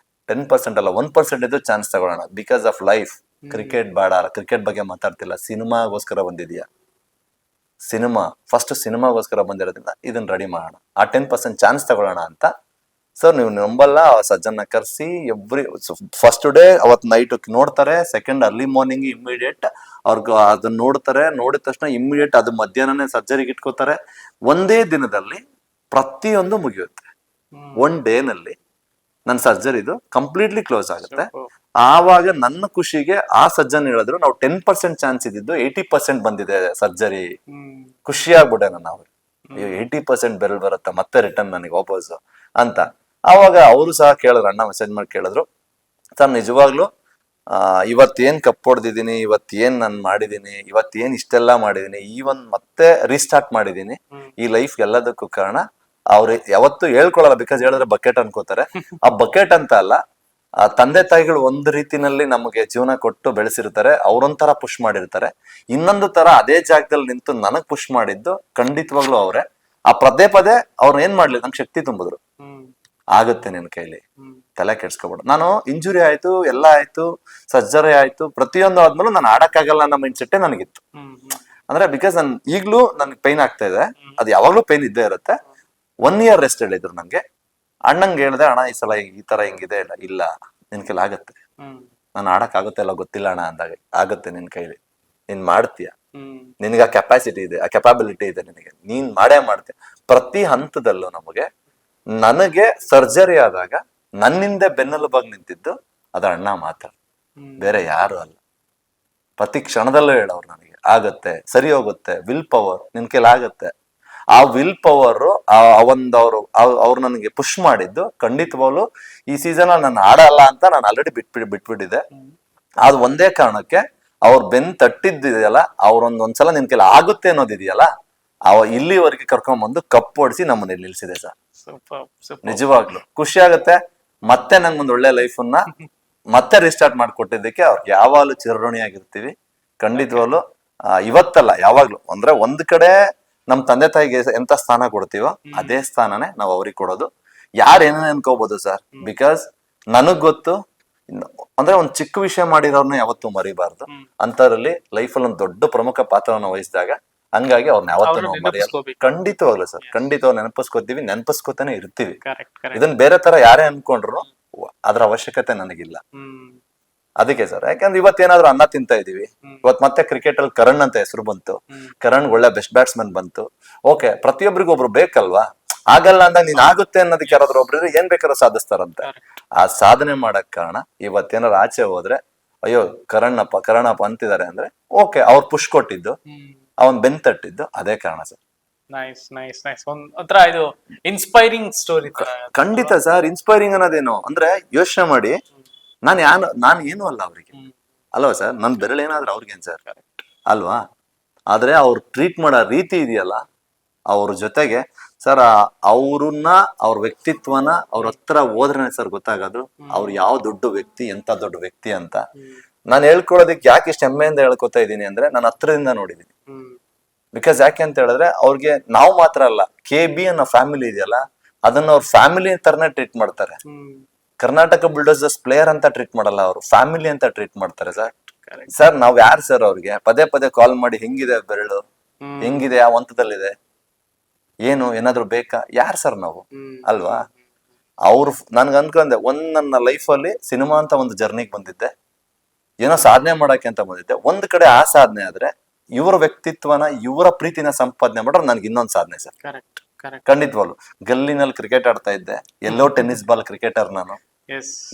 10% ಅಲ್ಲ 1% ಇದ್ದು ಚಾನ್ಸ್ ತಗೊಳ್ಳೋಣ, ಬಿಕಾಸ್ ಆಫ್ ಲೈಫ್. ಕ್ರಿಕೆಟ್ ಬೇಡ, ಕ್ರಿಕೆಟ್ ಬಗ್ಗೆ ಮಾತಾಡ್ತಿಲ್ಲ, ಸಿನಿಮಾಗೋಸ್ಕರ ಬಂದಿದ್ಯಾ, ಫಸ್ಟ್ ಸಿನಿಮಾಗೋಸ್ಕರ ಬಂದಿರೋದ್ರಿಂದ ಇದನ್ನ ರೆಡಿ ಮಾಡೋಣ, ಆ 10% ಚಾನ್ಸ್ ತಗೊಳ್ಳೋಣ ಅಂತ. ಸರ್ ನೀವು ನಂಬಲ್ಲ, ಸಜ್ಜನ್ನ ಕರ್ಸಿ ಫಸ್ಟ್ ಡೇ ಅವತ್ ನೈಟ್ ನೋಡ್ತಾರೆ, ಸೆಕೆಂಡ್ ಅರ್ಲಿ ಮಾರ್ನಿಂಗ್ ಇಮಿಡಿಯೇಟ್ ಅವ್ರಿಗೆ ಅದನ್ನ ನೋಡ್ತಾರೆ. ನೋಡಿದ ತಕ್ಷಣ ಇಮಿಡಿಯೇಟ್ ಅದು ಮಧ್ಯಾಹ್ನನೇ ಸರ್ಜರಿಗೆ ಇಟ್ಕೋತಾರೆ. ಒಂದೇ ದಿನದಲ್ಲಿ ಪ್ರತಿಯೊಂದು ಮುಗಿಯುತ್ತೆ. 1 ಡೇನಲ್ಲಿ ನನ್ನ ಸರ್ಜರಿದು ಕಂಪ್ಲೀಟ್ಲಿ ಕ್ಲೋಸ್ ಆಗುತ್ತೆ. ಆವಾಗ ನನ್ನ ಖುಷಿಗೆ ಆ ಸರ್ಜನ್ ಹೇಳಿದ್ರು, ನಾವು 10% ಚಾನ್ಸ್ ಇದ್ದಿದ್ದು 80% ಬಂದಿದೆ ಸರ್ಜರಿ. ಖುಷಿ ಆಗ್ಬಿಟ್ಟೆ ನಾನು. ಅವ್ರು 80% ಬೆರಳು ಬರುತ್ತೆ ಮತ್ತೆ ರಿಟರ್ನ್ ನನಗೆ ವಾಪಸ್ ಅಂತ. ಆವಾಗ ಅವರು ಸಹ ಕೇಳಿದ್ರು, ಅಣ್ಣ ಮೆಸೇಜ್ ಮಾಡಿ ಕೇಳಿದ್ರು, ಸರ್ ನಿಜವಾಗ್ಲು ಇವತ್ತೇನ್ ಕಪ್ ಹೊಡ್ದಿದೀನಿ, ಇವತ್ತೇನ್ ನಾನು ಮಾಡಿದೀನಿ, ಇವತ್ತೇನ್ ಇಷ್ಟೆಲ್ಲ ಮಾಡಿದೀನಿ, ಈವನ್ ಮತ್ತೆ ರೀಸ್ಟಾರ್ಟ್ ಮಾಡಿದೀನಿ. ಈ ಲೈಫ್ ಎಲ್ಲದಕ್ಕೂ ಕಾರಣ ಅವ್ರು ಯಾವತ್ತು ಹೇಳ್ಕೊಳಲ್ಲ, ಬಿಕಾಸ್ ಹೇಳಿದ್ರೆ ಬಕೆಟ್ ಅನ್ಕೋತಾರೆ. ಆ ಬಕೆಟ್ ಅಂತ ಅಲ್ಲ, ಆ ತಂದೆ ತಾಯಿಗಳು ಒಂದು ರೀತಿನಲ್ಲಿ ನಮಗೆ ಜೀವನ ಕೊಟ್ಟು ಬೆಳೆಸಿರ್ತಾರೆ, ಅವ್ರೊಂಥರ ಪುಷ್ ಮಾಡಿರ್ತಾರೆ. ಇನ್ನೊಂದು ತರ ಅದೇ ಜಾಗದಲ್ಲಿ ನಿಂತು ನನಗ್ ಪುಷ್ ಮಾಡಿದ್ದು ಖಂಡಿತವಾಗ್ಲೂ ಅವ್ರೆ. ಆ ಪದೇ ಪದೇ ಅವ್ರು ಏನ್ ಮಾಡ್ಲಿ, ನಂಗೆ ಶಕ್ತಿ ತುಂಬಿದ್ರು. ಆಗುತ್ತೆ ನಿನ್ ಕೈಲಿ, ತಲೆ ಕೆಡ್ಸ್ಕೊಬೇಡ. ನಾನು ಇಂಜುರಿ ಆಯ್ತು, ಎಲ್ಲ ಆಯ್ತು, ಸರ್ಜರಿ ಆಯ್ತು, ಪ್ರತಿಯೊಂದು ಆದ್ಮೇಲೆ ನಾನು ಆಡಕ್ಕಾಗಲ್ಲ ಅನ್ನೋ ಮೈಂಡ್ ಸೆಟ್ಟೇ ನನಗಿತ್ತು. ಅಂದ್ರೆ ಬಿಕಾಸ್ ನನ್ ಈಗ್ಲೂ ನನ್ಗೆ ಪೈನ್ ಆಗ್ತಾ ಇದೆ, ಅದು ಯಾವಾಗ್ಲೂ ಪೈನ್ ಇದ್ದೇ ಇರುತ್ತೆ. 1 year ರೆಸ್ಟ್ ಹೇಳಿದ್ರು ನಂಗೆ. ಅಣ್ಣಂಗೆ ಹೇಳ್ದೆ, ಅಣ್ಣ ಈ ಸಲ ಈ ತರ ಹಿಂಗಿದೆ, ಇಲ್ಲ ನಿನ್ ಕೈಲಿ ಆಗತ್ತೆ, ನಾನು ಆಡಕ್ ಆಗುತ್ತೆ ಇಲ್ಲ ಗೊತ್ತಿಲ್ಲ ಅಣ್ಣ ಅಂದಾಗ, ಆಗತ್ತೆ ನಿನ್ ಕೈಲಿ, ನೀನ್ ಮಾಡ್ತೀಯ, ನಿನ್ಗೆ ಆ ಕೆಪಾಸಿಟಿ ಇದೆ, ಆ ಕೆಪಾಬಿಲಿಟಿ ಇದೆ ನಿನಗೆ, ನೀನ್ ಮಾಡೇ ಮಾಡ್ತೀಯ. ಪ್ರತಿ ಹಂತದಲ್ಲೂ ನನಗೆ ಸರ್ಜರಿ ಆದಾಗ ನನ್ನಿಂದ ಬೆನ್ನೆಲುಬಾಗಿ ನಿಂತಿದ್ದು ಅದ ಅಣ್ಣ ಮಾತ್ರ, ಬೇರೆ ಯಾರು ಅಲ್ಲ. ಪ್ರತಿ ಕ್ಷಣದಲ್ಲೂ ಹೇಳೋರು ನನಗೆ, ಆಗತ್ತೆ, ಸರಿ ಹೋಗುತ್ತೆ, ವಿಲ್ ಪವರ್ ನಿನ್ ಕೈಲಿ ಆಗತ್ತೆ. ಆ ವಿಲ್ ಪವರ್ ಅವ್ರು ನನಗೆ ಪುಷ್ ಮಾಡಿದ್ದು ಖಂಡಿತವಾಗ್ಲು ಈ ಸೀಸನ್ ಅಲ್ಲಿ ನಾನು ಆಡಲ್ಲ ಅಂತ ನಾನು ಆಲ್ರೆಡಿ ಬಿಟ್ಬಿಟ್ಟಿದೆ. ಅದು ಒಂದೇ ಕಾರಣಕ್ಕೆ ಅವ್ರ ಬೆನ್ ತಟ್ಟಿದ್ದಿದೆಯಲ್ಲ, ಒಂದ್ಸಲ ನಿನ್ ಕೈಲಿ ಆಗುತ್ತೆ ಅನ್ನೋದಿದೆಯಲ್ಲ, ಇಲ್ಲಿವರೆಗೆ ಕರ್ಕೊಂಡ್ಬಂದು ಕಪ್ ಹೊಡಿಸಿ ನಮ್ಮನ್ನ ನಿಲ್ಸಿದೆ ಸರ್. ನಿಜವಾಗ್ಲು ಖುಷಿ ಆಗತ್ತೆ. ಮತ್ತೆ ನಂಗೊಂದ್ ಒಳ್ಳೆ ಲೈಫನ್ನ ಮತ್ತೆ ರಿಸ್ಟಾರ್ಟ್ ಮಾಡ್ಕೊಟ್ಟಿದ್ದಕ್ಕೆ ಅವ್ರಿಗೆ ಯಾವಾಗ್ಲೂ ಚಿರಋಣಿಯಾಗಿರ್ತೀವಿ. ಖಂಡಿತವಾಗ್ಲು ಇವತ್ತಲ್ಲ ಯಾವಾಗ್ಲೂ. ಅಂದ್ರೆ ಒಂದ್ ಕಡೆ ನಮ್ ತಂದೆ ತಾಯಿಗೆ ಎಂತ ಸ್ಥಾನ ಕೊಡ್ತೀವೋ ಅದೇ ಸ್ಥಾನನೇ ನಾವ್ ಅವ್ರಿಗೆ ಕೊಡೋದು. ಯಾರು ಏನೇನ್ ಅನ್ಕೋಬಹುದು ಸರ್, ಬಿಕಾಸ್ ನನಗ್ ಗೊತ್ತು, ಅಂದ್ರೆ ಒಂದ್ ಚಿಕ್ಕ ವಿಷಯ ಮಾಡಿರೋರ್ನ ಯಾವತ್ತೂ ಮರಿಬಾರ್ದು. ಅಂತದ್ರಲ್ಲಿ ಲೈಫಲ್ಲಿ ಒಂದ್ ದೊಡ್ಡ ಪ್ರಮುಖ ಪಾತ್ರವನ್ನು ವಹಿಸಿದಾಗ ಹಂಗಾಗಿ ಅವ್ರನ್ನ ಯಾವತ್ತೂ ನಾವು ಮರೆಯಲ್ಲ. ಖಂಡಿತವಾಗ್ಲು ಸರ್, ಖಂಡಿತವಾಗ ನೆನಪಿಸ್ಕೋತೀವಿ, ನೆನಪಿಸ್ಕೋತಾನೆ ಇರ್ತೀವಿ. ಇದನ್ನ ಬೇರೆ ತರ ಯಾರೇ ಅನ್ಕೊಂಡ್ರು ಅದ್ರ ಅವಶ್ಯಕತೆ ನನಗಿಲ್ಲ. ಅದಕ್ಕೆ ಸರ್, ಯಾಕಂದ್ರೆ ಇವತ್ತೇನಾದ್ರೂ ಅನ್ನ ತಿಂತಾ ಇದೀವಿ, ಇವತ್ ಮತ್ತೆ ಕ್ರಿಕೆಟ್ ಅಲ್ಲಿ ಕರಣ್ ಅಂತ ಹೆಸರು ಬಂತು, ಕರಣ್ ಒಳ್ಳೆ ಬೆಸ್ಟ್ ಬ್ಯಾಟ್ಸ್ಮನ್ ಬಂತು. ಓಕೆ, ಪ್ರತಿಯೊಬ್ಬರಿಗೂ ಒಬ್ರು ಬೇಕಲ್ವಾ? ಆಗಲ್ಲ ಅಂದಾಗ ನೀನ್ ಆಗುತ್ತೆ ಅನ್ನೋದಕ್ಕೆ ಯಾರಾದ್ರೂ ಒಬ್ರು ಏನ್ ಬೇಕಾದ್ರೂ ಸಾಧಿಸ್ತಾರಂತೆ. ಆ ಸಾಧನೆ ಮಾಡಕ್ ಕಾರಣ ಇವತ್ತೇನಾದ್ರು ಆಚೆ ಹೋದ್ರೆ ಅಯ್ಯೋ ಕರಣಪ್ಪ ಅಂತಿದ್ದಾರೆ ಅಂದ್ರೆ ಓಕೆ, ಅವ್ರು ಪುಷ್ ಕೊಟ್ಟಿದ್ದು, ಅವನ್ ಬೆನ್ ತಟ್ಟಿದ್ದು ಅದೇ ಕಾರಣ ಸರ್. Nice nice nice. ಒಂಥರ ಇದು ಇನ್ಸ್ಪೈರಿಂಗ್ ಸ್ಟೋರಿ. ಖಂಡಿತ ಸರ್, ಇನ್ಸ್ಪೈರಿಂಗ್ ಅನ್ನೋದೇನು ಅಂದ್ರೆ ಯೋಚನೆ ಮಾಡಿ, ನಾನ್ ಏನು ಅಲ್ಲ ಅವ್ರಿಗೆ, ಅಲ್ವಾ ಸರ್? ನನ್ ಬೆರಳೇನಾದ್ರೂ ಅವ್ರಿಗೇನ್ ಸರ್, ಅಲ್ವಾ? ಆದ್ರೆ ಅವ್ರು ಟ್ರೀಟ್ ಮಾಡೋ ರೀತಿ ಇದೆಯಲ್ಲ, ಅವ್ರ ಜೊತೆಗೆ ಸರ್, ಅವ್ರ ವ್ಯಕ್ತಿತ್ವನ ಅವ್ರ ಹತ್ರ ಹೋದ್ರೇನೆ ಸರ್ ಗೊತ್ತಾಗೋದು ಅವ್ರು ಯಾವ ದೊಡ್ಡ ವ್ಯಕ್ತಿ, ಎಂತ ದೊಡ್ಡ ವ್ಯಕ್ತಿ ಅಂತ. ನಾನು ಹೇಳ್ಕೊಳ್ಳೋದಕ್ಕೆ ಯಾಕೆ ಇಷ್ಟು ಹೆಮ್ಮೆಯಿಂದ ಹೇಳ್ಕೊತಾ ಇದ್ದೀನಿ ಅಂದ್ರೆ, ನಾನು ಹತ್ರದಿಂದ ನೋಡಿದೀನಿ. ಬಿಕಾಸ್ ಯಾಕೆ ಅಂತ ಹೇಳಿದ್ರೆ, ಅವ್ರಿಗೆ ನಾವು ಮಾತ್ರ ಅಲ್ಲ, KB ಅನ್ನೋ ಫ್ಯಾಮಿಲಿ ಇದೆಯಲ್ಲ, ಅದನ್ನ ಅವ್ರ ಫ್ಯಾಮಿಲಿ ತರನೇ ಟ್ರೀಟ್ ಮಾಡ್ತಾರೆ. ಕರ್ನಾಟಕ ಬುಲ್ಡೋಸರ್ಸ್ ಪ್ಲೇಯರ್ ಅಂತ ಟ್ರೀಟ್ ಮಾಡಲ್ಲ, ಅವರು ಫ್ಯಾಮಿಲಿ ಅಂತ ಟ್ರೀಟ್ ಮಾಡ್ತಾರೆ ಸರ್. ಸರ್, ನಾವ್ ಯಾರು ಸರ್ ಅವ್ರಿಗೆ ಪದೇ ಪದೇ ಕಾಲ್ ಮಾಡಿ ಹೆಂಗಿದೆ ಬೆರಳು, ಹೆಂಗಿದೆ, ಯಾವ ಹಂತದಲ್ಲಿದೆ, ಏನಾದ್ರು ಬೇಕಾ, ಯಾರು ಸರ್ ನಾವು, ಅಲ್ವಾ? ಅವ್ರು ನನ್ಗೆ ಅನ್ಕೊಂಡೆ, ನನ್ನ ಲೈಫಲ್ಲಿ ಸಿನಿಮಾ ಅಂತ ಒಂದು ಜರ್ನಿಗೆ ಬಂದಿದ್ದೆ, ಏನೋ ಸಾಧನೆ ಮಾಡಕ್ಕೆ ಅಂತ ಬಂದಿದ್ದೆ. ಒಂದ್ ಕಡೆ ಆ ಸಾಧನೆ ಆದ್ರೆ, ಇವರ ವ್ಯಕ್ತಿತ್ವನ, ಇವರ ಪ್ರೀತಿನ ಸಂಪಾದನೆ ಮಾಡ್ರೆ ನನ್ಗೆ ಇನ್ನೊಂದು ಸಾಧನೆ ಸರ್. ಖಂಡಿತವಾಗ್ಲು. ಗಲ್ಲಿನಲ್ಲಿ ಕ್ರಿಕೆಟ್ ಆಡ್ತಾ ಇದ್ದೆ, ಎಲ್ಲೋ ಟೆನ್ನಿಸ್ ಬಾಲ್ ಕ್ರಿಕೆಟರ್ ನಾನು.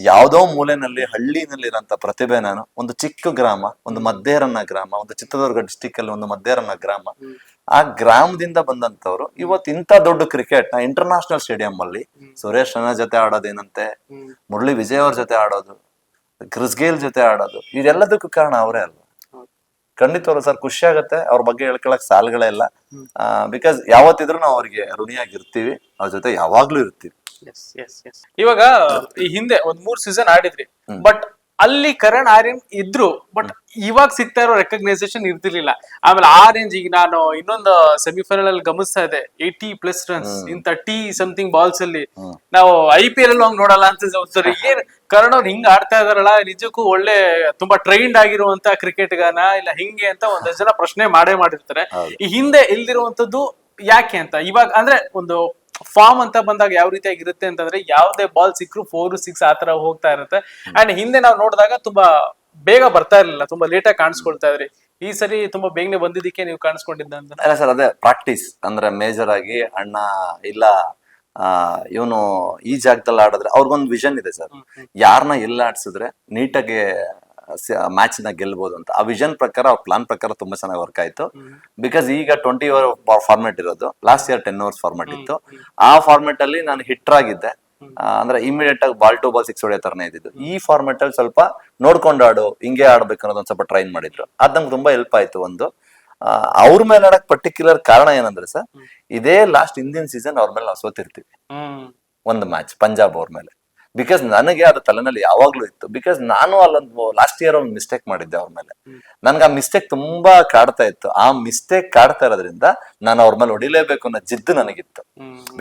ಯಾವ್ದೋ ಮೂಲೆನಲ್ಲಿ ಹಳ್ಳಿನಲ್ಲಿ ಇರೋಂತ ಪ್ರತಿಭೆ ನಾನು. ಒಂದು ಚಿಕ್ಕ ಗ್ರಾಮ, ಒಂದು ಮದ್ದೇರನ್ನ ಗ್ರಾಮ, ಒಂದು ಚಿತ್ರದುರ್ಗ ಡಿಸ್ಟಿಕ್ ಅಲ್ಲಿ ಒಂದು ಮದ್ದೇರನ್ನ ಗ್ರಾಮ. ಆ ಗ್ರಾಮದಿಂದ ಬಂದಂತವ್ರು ಇವತ್ತು ಇಂಥ ದೊಡ್ಡ ಕ್ರಿಕೆಟ್ ನ ಇಂಟರ್ನ್ಯಾಷನಲ್ ಸ್ಟೇಡಿಯಂ ಅಲ್ಲಿ ಸುರೇಶ್ ರೈನಾ ಜೊತೆ ಆಡೋದೇನಂತೆ, ಮುರಳಿ ವಿಜಯ್ ಅವ್ರ ಜೊತೆ ಆಡೋದು, ಕ್ರಿಸ್ ಗೇಲ್ ಜೊತೆ ಆಡೋದು, ಇದೆಲ್ಲದಕ್ಕೂ ಕಾರಣ ಅವರೇ ಅಲ್ವಾ? ಖಂಡಿತವಾಗ್ಲು ಸರ್, ಖುಷಿ ಆಗತ್ತೆ. ಅವ್ರ ಬಗ್ಗೆ ಹೇಳ್ಕೊಳಕ್ ಸಾಲ್ಗಳೇ ಇಲ್ಲ. ಬಿಕಾಸ್ ಯಾವತ್ತಿದ್ರು ನಾವು ಅವ್ರಿಗೆ ಋಣಿಯಾಗಿರ್ತೀವಿ, ಅವ್ರ ಜೊತೆ ಯಾವಾಗ್ಲೂ ಇರ್ತೀವಿ. ಇವಾಗ ಈ ಹಿಂದೆ ಒಂದ್ 3 ಸೀಸನ್ ಆಡಿದ್ರಿ, ಬಟ್ ಅಲ್ಲಿ ಕರಣ್ ಆರ್ಯನ್ ಇದ್ರು, ಬಟ್ ಇವಾಗ ಸಿಗ್ತಾ ಇರೋ ರೆಕಗ್ನೈಸೇಷನ್ ಇರ್ತಿರ್ಲಿಲ್ಲ. ಆಮೇಲೆ ಆ ರೇಂಜ್ ಈಗ ನಾನು ಇನ್ನೊಂದು ಸೆಮಿಫೈನಲ್ ಅಲ್ಲಿ ಗಮನಿಸ್ತಾ ಇದೆ, 80+ ರನ್ಸ್ ಇನ್ 30 ಸಮಥಿಂಗ್ ಬಾಲ್ಸ್ ಅಲ್ಲಿ. ನಾವು IPL ಅಲ್ಲಿ ಹೋಗಿ ನೋಡಲ್ಲ ಅಂತ ಏನ್ ಕರಣ್ ಅವ್ರು ಹಿಂಗ್ ಆಡ್ತಾ ಇದಾರಲ್ಲ, ನಿಜಕ್ಕೂ ಒಳ್ಳೆ ತುಂಬಾ ಟ್ರೈನ್ಡ್ ಆಗಿರುವಂತ ಕ್ರಿಕೆಟ್ಗಾನ ಇಲ್ಲ ಹಿಂಗೆ ಅಂತ ಒಂದಷ್ಟು ಜನ ಪ್ರಶ್ನೆ ಮಾಡಿರ್ತಾರೆ. ಈ ಹಿಂದೆ ಇಲ್ದಿರುವಂತದ್ದು ಯಾಕೆ ಅಂತ. ಇವಾಗ ಅಂದ್ರೆ ಒಂದು ಫಾರ್ಮ್ ಅಂತ ಬಂದಾಗ ಯಾವ ರೀತಿಯಾಗಿರುತ್ತೆ ಅಂತಂದ್ರೆ, ಯಾವ್ದೇ ಬಾಲ್ ಸಿಕ್ಕರು 4-6 ಆತರ ಹೋಗ್ತಾ ಇರುತ್ತೆ. ಅಂಡ್ ಹಿಂದೆ ನಾವು ನೋಡಿದಾಗ ತುಂಬಾ ಬೇಗ ಬರ್ತಾ ಇರ್ಲಿಲ್ಲ, ತುಂಬಾ ಲೇಟ್ ಆಗಿ ಕಾಣಿಸ್ಕೊಳ್ತಾ ಇದ್ರಿ. ಈ ಸರಿ ತುಂಬಾ ಬೇಗನೆ ಬಂದಿದ್ದಕ್ಕೆ ನೀವು ಕಾಣಿಸ್ಕೊಂಡಿದ್ದ ಅಂತ. ಅಲ್ಲ ಸರ್, ಅದೇ ಪ್ರಾಕ್ಟೀಸ್ ಅಂದ್ರೆ ಮೇಜರ್ ಆಗಿ ಅಣ್ಣ ಇಲ್ಲ ಇವನು ಈ ಜಾಗದಲ್ಲಿ ಆಡಿದ್ರೆ ಅವ್ರಿಗೊಂದು ವಿಷನ್ ಇದೆ ಸರ್, ಯಾರನ್ನ ಎಲ್ಲ ಆಡ್ಸಿದ್ರೆ ನೀಟಾಗಿ ಮ್ಯಾಚ್ ನ ಗೆಲ್ಬಹುದು ಅಂತ. ಆ ವಿಷನ್ ಪ್ರಕಾರ, ಅವ್ರ ಪ್ಲಾನ್ ಪ್ರಕಾರ ತುಂಬಾ ಚೆನ್ನಾಗಿ ವರ್ಕ್ ಆಯ್ತು. ಬಿಕಾಸ್ ಈಗ 20 ಓವರ್ ಫಾರ್ಮೆಟ್ ಇರೋದು, ಲಾಸ್ಟ್ ಇಯರ್ 10 ಓವರ್ಸ್ ಫಾರ್ಮೆಟ್ ಇತ್ತು. ಆ ಫಾರ್ಮೆಟ್ ಅಲ್ಲಿ ನಾನು ಹಿಟ್ಟರ್ ಆಗಿದ್ದೆ. ಅಂದ್ರೆ ಇಮಿಡಿಯೇಟ್ ಆಗಿ ಬಾಲ್ ಟು ಬಾಲ್ 6 ಹೊಡೆಯೋ ತರನೇ ಇದ್ದಿದ್ದು. ಈ ಫಾರ್ಮೆಟ್ ಅಲ್ಲಿ ಸ್ವಲ್ಪ ನೋಡ್ಕೊಂಡು ಆಡು, ಹಿಂಗೆ ಆಡ್ಬೇಕು ಅನ್ನೋದೊಂದ್ ಸ್ವಲ್ಪ ಟ್ರೈನ್ ಮಾಡಿದ್ರು. ಅದ್ ನಂಗೆ ತುಂಬಾ ಹೆಲ್ಪ್ ಆಯ್ತು. ಒಂದು ಅವ್ರ ಮೇಲೆ ಆಡಕ್ ಪರ್ಟಿಕ್ಯುಲರ್ ಕಾರಣ ಏನಂದ್ರೆ ಸರ್, ಇದೇ ಲಾಸ್ಟ್ ಹಿಂದಿನ ಸೀಸನ್ ಅವ್ರ ಮೇಲೆ ನಾವು ಸೋತಿರ್ತೀವಿ ಒಂದು ಮ್ಯಾಚ್ ಪಂಜಾಬ್ ಅವ್ರ ಮೇಲೆ. ಬಿಕಾಸ್ ನನಗೆ ಅದು ತಲೆನಲ್ಲಿ ಯಾವಾಗ್ಲೂ ಇತ್ತು. ಬಿಕಾಸ್ ನಾನು ಅಲ್ಲೊಂದು ಲಾಸ್ಟ್ ಇಯರ್ ಒಂದು ಮಿಸ್ಟೇಕ್ ಮಾಡಿದ್ದೆ ಅವ್ರ ಮೇಲೆ. ನನ್ಗೆ ಆ ಮಿಸ್ಟೇಕ್ ತುಂಬಾ ಕಾಡ್ತಾ ಇತ್ತು. ಆ ಮಿಸ್ಟೇಕ್ ಕಾಡ್ತಾ ಇರೋದ್ರಿಂದ ನಾನು ಅವ್ರ ಮೇಲೆ ಹೊಡಿಲೇಬೇಕು ಅನ್ನೋ ಜಿದ್ದು ನನಗಿತ್ತು.